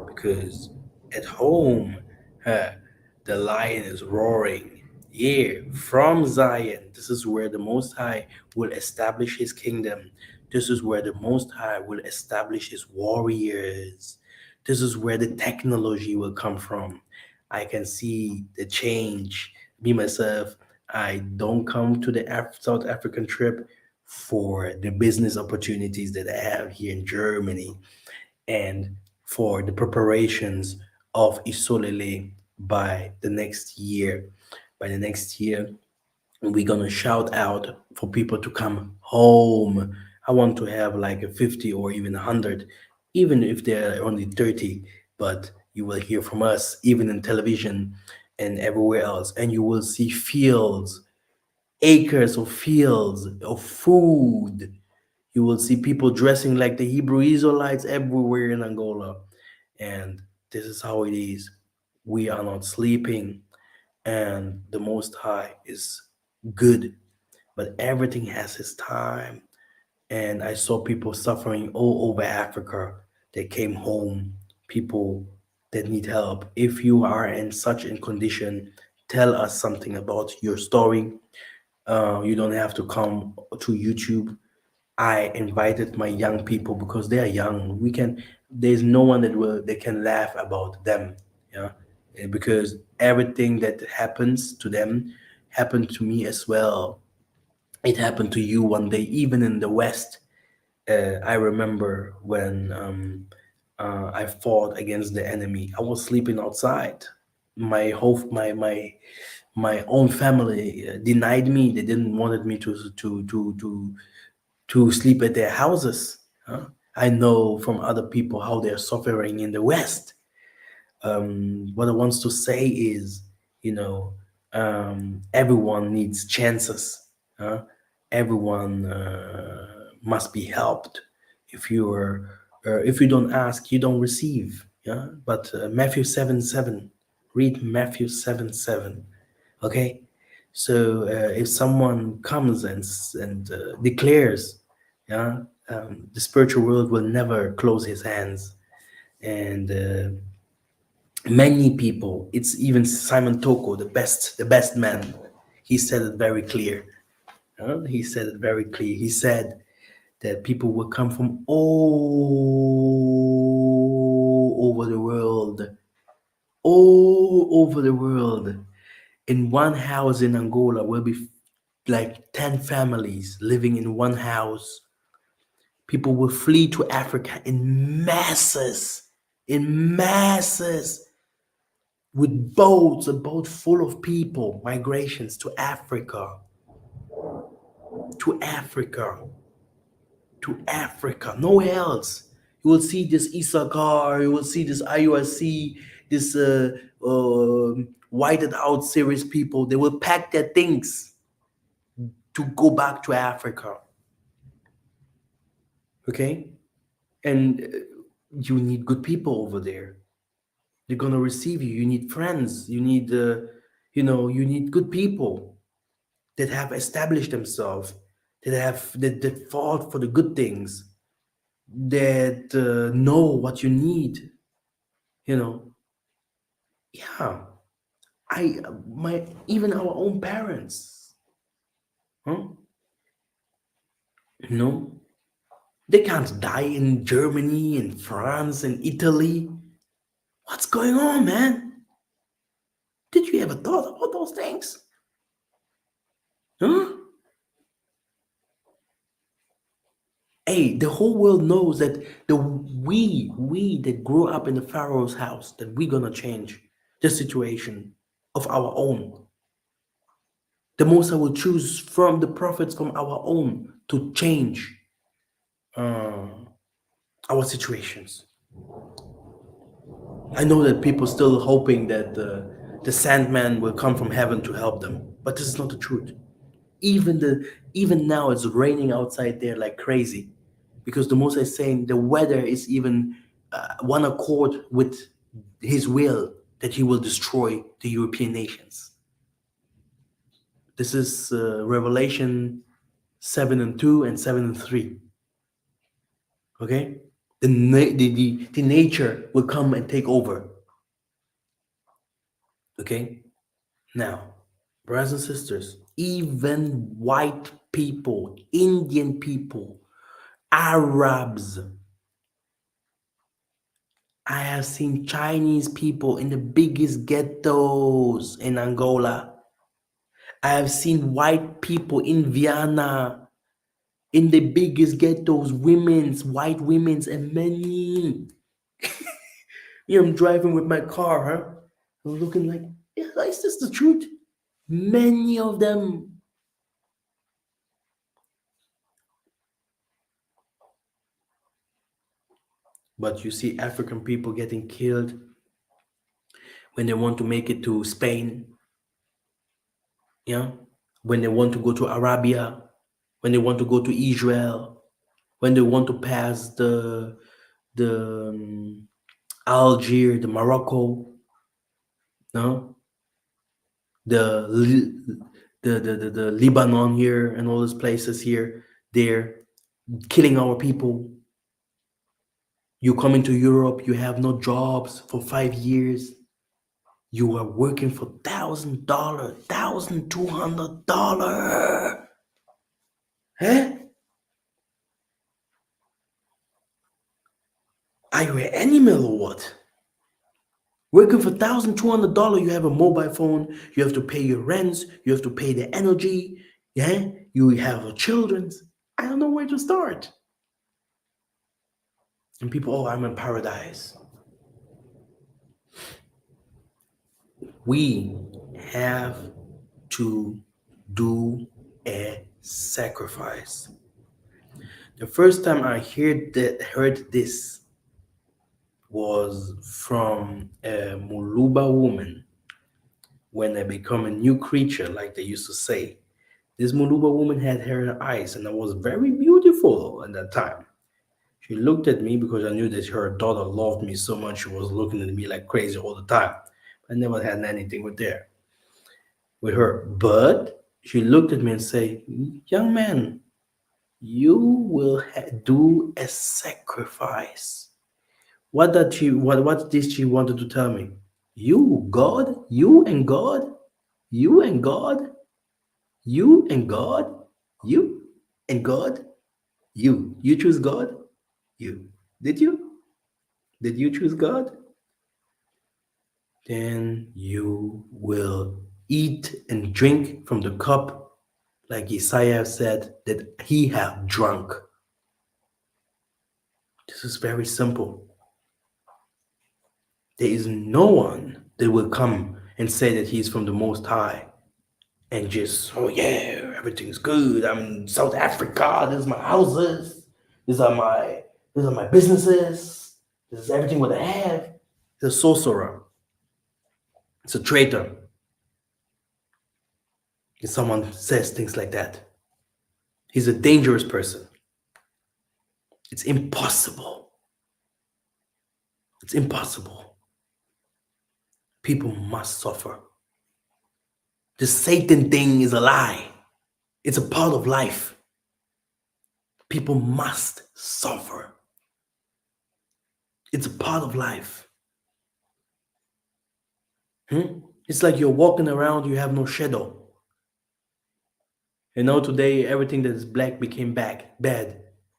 Because at home, huh, the lion is roaring. Yeah, from Zion, this is where the Most High will establish his kingdom. This is where the Most High will establish his warriors. This is where the technology will come from. I can see the change. Me, myself, I don't come to the South African trip for the business opportunities that I have here in Germany and for the preparations of Isolele by the next year. By the next year, we're gonna shout out for people to come home. I want to have like a 50 or even 100, even if they're only 30, but you will hear from us even in television and everywhere else. And you will see fields, acres of fields of food. You will see people dressing like the Hebrew Israelites everywhere in Angola. And this is how it is. We are not sleeping. and the Most High is good, but everything has its time. And I saw people suffering all over Africa. They came home, people that need help. If you are in such a condition, tell us something about your story. You don't have to come to YouTube. I invited my young people because they are young. We can. There's no one that will they can laugh about them. Yeah, because everything that happens to them happened to me as well. It happened to you one day, even in the West. I remember when I fought against the enemy. I was sleeping outside. My own family denied me. They didn't wanted me to sleep at their houses. Huh? I know from other people how they're suffering in the West. What I want to say is, you know, everyone needs chances. Huh? Everyone must be helped. If you don't ask, you don't receive. Yeah. But Matthew 7:7, read Matthew 7:7. Okay. So if someone comes and declares, yeah, the spiritual world will never close his hands, and many people, it's even Simon Toko, the best man, he said it very clear. He said it very clear. He said that people will come from all over the world, all over the world. In one house in Angola will be like 10 families living in one house. People will flee to Africa in masses, with boats, a boat full of people, migrations to Africa, to Africa, nowhere else. You will see this Issachar, you will see this IUSC, this whited out serious people. They will pack their things to go back to Africa. Okay? And you need good people over there. They're gonna receive you. You need friends. You need good people that have established themselves, that fought for the good things, that know what you need. You know, yeah. I my Even our own parents, huh? You know, they can't die in Germany, in France, in Italy. What's going on, man? Did you ever thought about those things? Huh? Hey, the whole world knows that we that grew up in the Pharaoh's house, that we're gonna change the situation of our own. The Most I will choose from the prophets from our own to change uh, our situations. I know that people still hoping that the Sandman will come from heaven to help them, but this is not the truth. Even the even now it's raining outside there like crazy, because the Most is saying the weather is even one accord with His will that He will destroy the European nations. This is Revelation 7:2 and 7:3. Okay, the nature will come and take over. Okay, now, brothers and sisters, even white people, Indian people, Arabs, I have seen Chinese people in the biggest ghettos in Angola. I have seen white people in Vienna in the biggest ghettos, white women's, and many. I'm driving with my car, huh? I'm looking like, yeah, is this the truth? Many of them. But you see African people getting killed when they want to make it to Spain, yeah, when they want to go to Arabia, when they want to go to Israel, when they want to pass the Algiers, the Morocco, no, the the Lebanon here and all these places here, they're killing our people. You come into Europe, you have no jobs for 5 years. You are working for $1,000, $1,200. Huh? Are you an animal or what? Working for $1,200, you have a mobile phone, you have to pay your rents, you have to pay the energy, yeah? You have children. I don't know where to start. And people, oh, I'm in paradise. We have to do a sacrifice. The first time I heard this was from a Muluba woman when I become a new creature, like they used to say. This Muluba woman had her eyes, and I was very beautiful at that time. She looked at me because I knew that her daughter loved me so much. She was looking at me like crazy all the time. I never had anything with her. But she looked at me and said, "Young man, you will do a sacrifice." What did she wanted to tell me? You, God, you and God, you and God, you and God, you and God, you. You choose God? You. Did you? Did you choose God? Then you will eat and drink from the cup, like Isaiah said that he have drunk. This is very simple. There is no one that will come and say that he's from the Most High and just, oh yeah, everything's good. I'm in South Africa. This is my houses. These are my these are my businesses. This is everything what I have. It's a sorcerer. It's a traitor. If someone says things like that, he's a dangerous person. It's impossible. It's impossible. People must suffer. The Satan thing is a lie. It's a part of life. People must suffer. It's a part of life. It's like you're walking around, you have no shadow. You know, today everything that is black became bad.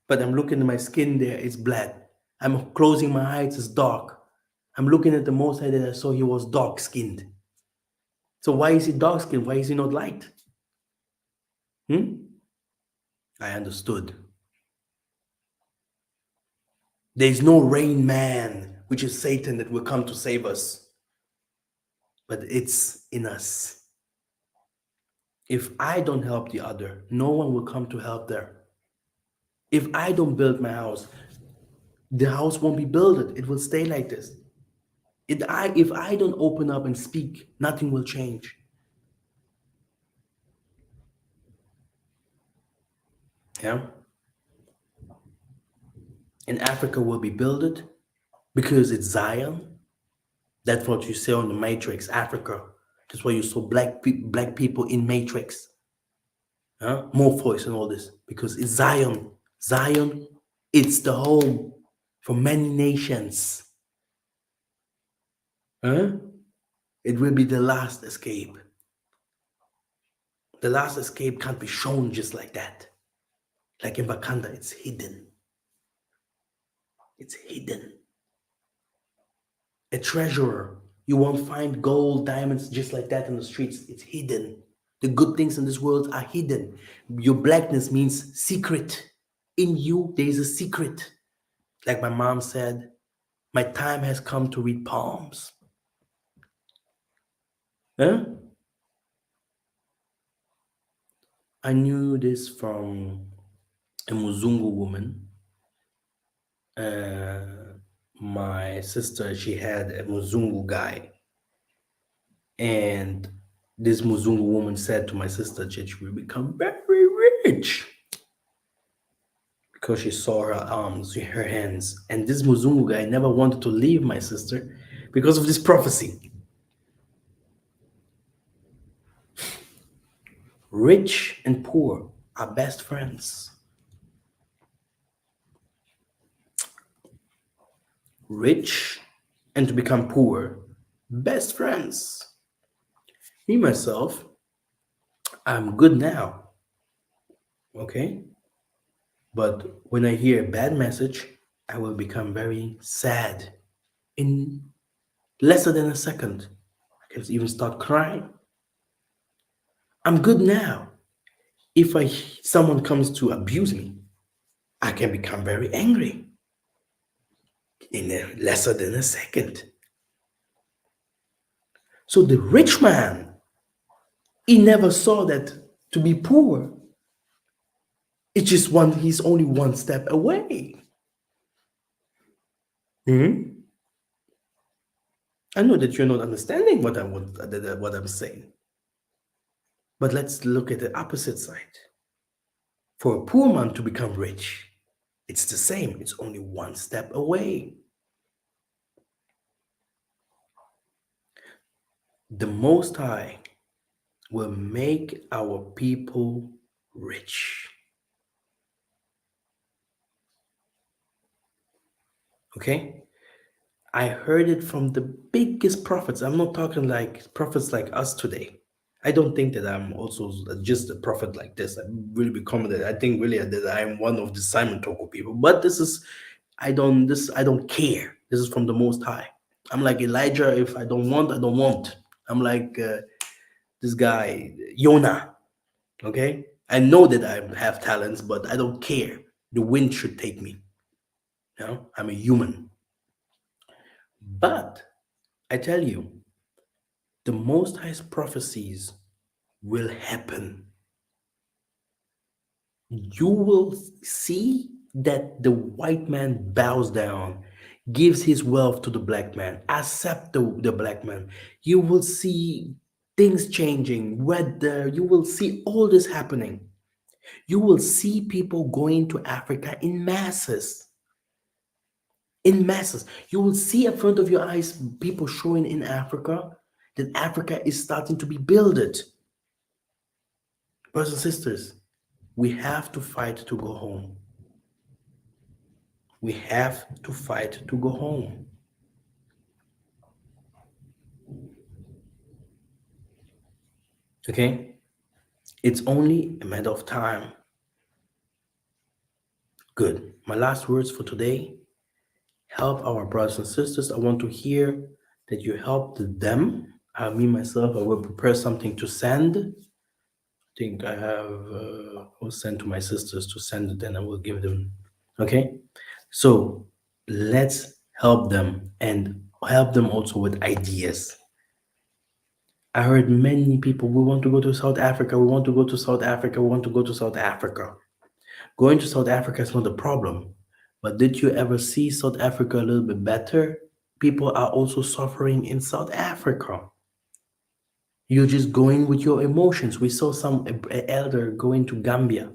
But I'm looking at my skin there, it's black. I'm closing my eyes, it's dark. I'm looking at the Most High that I saw he was dark skinned. So why is he dark skinned? Why is he not light? I understood. There is no rain man, which is Satan, that will come to save us. But it's in us. If I don't help the other, no one will come to help there. If I don't build my house, the house won't be built. It will stay like this. If I don't open up and speak, nothing will change. Yeah. And Africa will be built because it's Zion. That's what you say on the Matrix, Africa. That's why you saw black people in Matrix. Morpheus and all this. Because it's Zion. Zion, it's the home for many nations. It will be the last escape. The last escape can't be shown just like that. Like in Wakanda, it's hidden. It's hidden. A treasurer, you won't find gold, diamonds just like that in the streets. It's hidden. The good things in this world are hidden. Your blackness means secret. In you, there is a secret. Like my mom said, my time has come to read palms. I knew this from a Muzungu woman. My sister, she had a Muzungu guy. And this Muzungu woman said to my sister that she will become very rich because she saw her arms, her hands. And this Muzungu guy never wanted to leave my sister because of this prophecy. Rich and poor are best friends. Rich and to become poor, best friends. Me, myself, I'm good now, okay? But when I hear a bad message, I will become very sad in lesser than a second. I can even start crying. I'm good now. If someone comes to abuse me, I can become very angry in lesser than a second. So the rich man, he never saw that to be poor, it's just he's only one step away. Hmm? I know that you're not understanding what I'm saying, but let's look at the opposite side. For a poor man to become rich, it's the same. It's only one step away. The Most High will make our people rich. Okay? I heard it from the biggest prophets. I'm not talking like prophets like us today. I don't think that I'm also just a prophet like this. I really become that. I think really that I'm one of the Simon Toko people. But I don't care. This is from the Most High. I'm like Elijah. If I don't want, I don't want. I'm like this guy Yonah. Okay, I know that I have talents, but I don't care. The wind should take me. You know, I'm a human. But I tell you, the Most High's prophecies will happen. You will see that the white man bows down, gives his wealth to the black man, accept the black man. You will see things changing, weather, you will see all this happening. You will see people going to Africa in masses. In masses. You will see in front of your eyes people showing in Africa that Africa is starting to be builded. Brothers and sisters, we have to fight to go home. We have to fight to go home. Okay? It's only a matter of time. Good. My last words for today, help our brothers and sisters. I want to hear that you helped them. Me, myself, I will prepare something to send. I think I will send to my sisters to send it, and I will give them. Okay? So let's help them and help them also with ideas. I heard many people, we want to go to South Africa, we want to go to South Africa, we want to go to South Africa. Going to South Africa is not a problem. But did you ever see South Africa a little bit better? People are also suffering in South Africa. You're just going with your emotions. We saw some elder going to Gambia.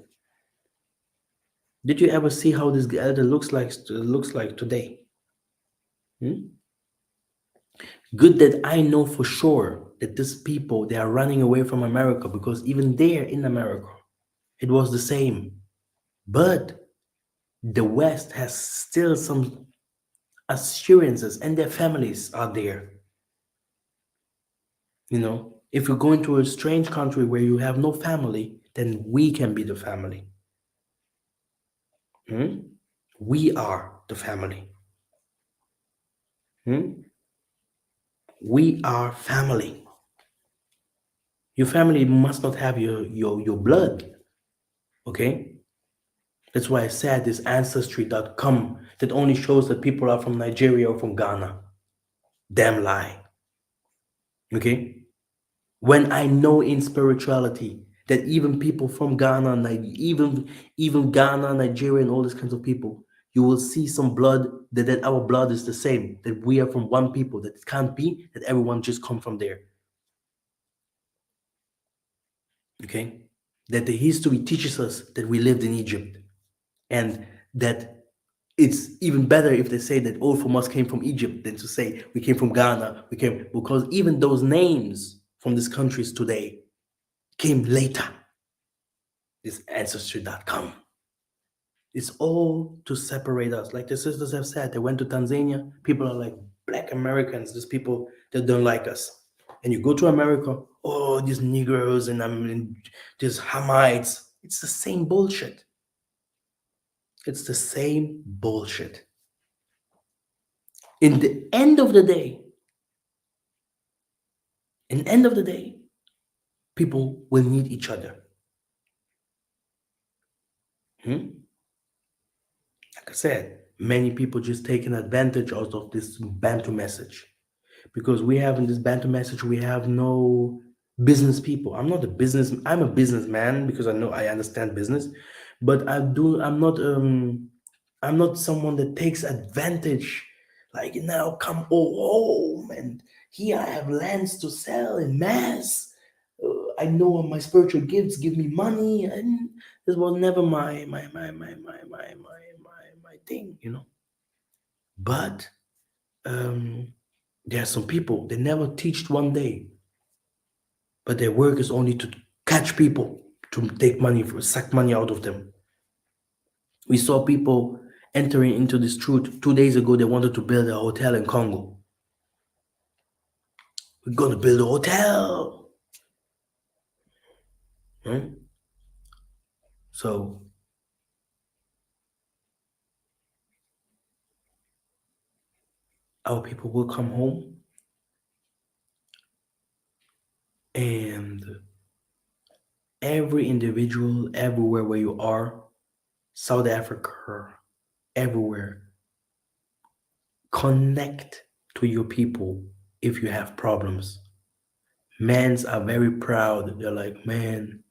Did you ever see how this elder looks like today? Hmm? Good that I know for sure that these people they are running away from America because even there in America, it was the same. But the West has still some assurances and their families are there. If you go into a strange country where you have no family, then we can be the family. Hmm? We are the family. Hmm? We are family. Your family must not have your blood. Okay? That's why I said this ancestry.com that only shows that people are from Nigeria or from Ghana. Damn lie. Okay? When I know in spirituality that even people from Ghana, even Ghana, Nigeria, and all these kinds of people, you will see some blood that our blood is the same, that we are from one people, that it can't be that everyone just come from there. Okay? That the history teaches us that we lived in Egypt and that it's even better if they say that all from us came from Egypt than to say we came from Ghana, because even those names from these countries today came later. this ancestry.com. It's all to separate us. Like the sisters have said, they went to Tanzania. People are like black Americans. These people that don't like us. And you go to America, oh, these Negroes and these Hamites. It's the same bullshit. It's the same bullshit. In the end of the day, people will need each other. Hmm? Like I said, many people just taking advantage out of this Bantu message. Because we have in this banter message, we have no business people. I'm a businessman because I understand business, but I'm not someone that takes advantage. Like, now come home and here I have lands to sell in mass. I know my spiritual gifts give me money, and this was never my thing, you know. But um there are some people they never teach one day, but their work is only to catch people, to take money, suck money out of them. We saw people entering into this truth 2 days ago. They wanted to build a hotel in Congo. We're going to build a hotel. Hmm? So our people will come home, and every individual, everywhere where you are, South Africa, everywhere, connect to your people if you have problems. Mans are very proud. They're like, man,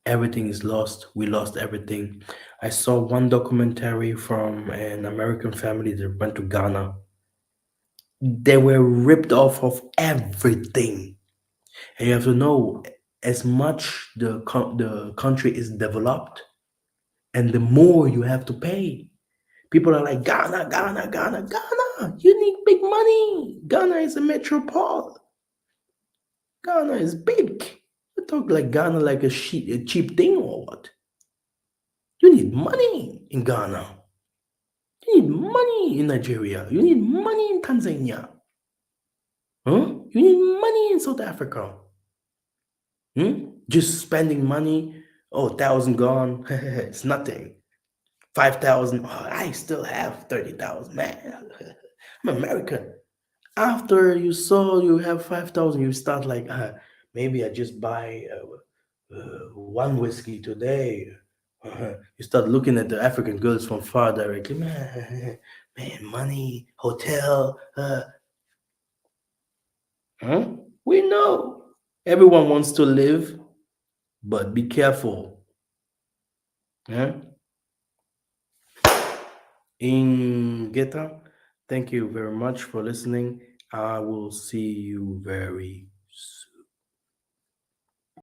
everything is lost. We lost everything. I saw one documentary from an American family that went to Ghana. They were ripped off of everything. And you have to know, as much the country is developed, and the more you have to pay. People are like, Ghana, Ghana, Ghana, Ghana. You need big money. Ghana is a metropole. Ghana is big. You talk like Ghana like a cheap thing or what? You need money in Ghana. You need money in Nigeria. You need money in Tanzania. Huh? You need money in South Africa. Just spending money. Oh, 1,000 gone. It's nothing. 5,000. Oh, I still have 30,000. Man, I'm American. After you saw you have 5,000, you start like, maybe I just buy one whiskey today. You start looking at the African girls from far directly. Man, money, hotel. Huh? We know everyone wants to live, but be careful. Huh? In Geta, thank you very much for listening. I will see you very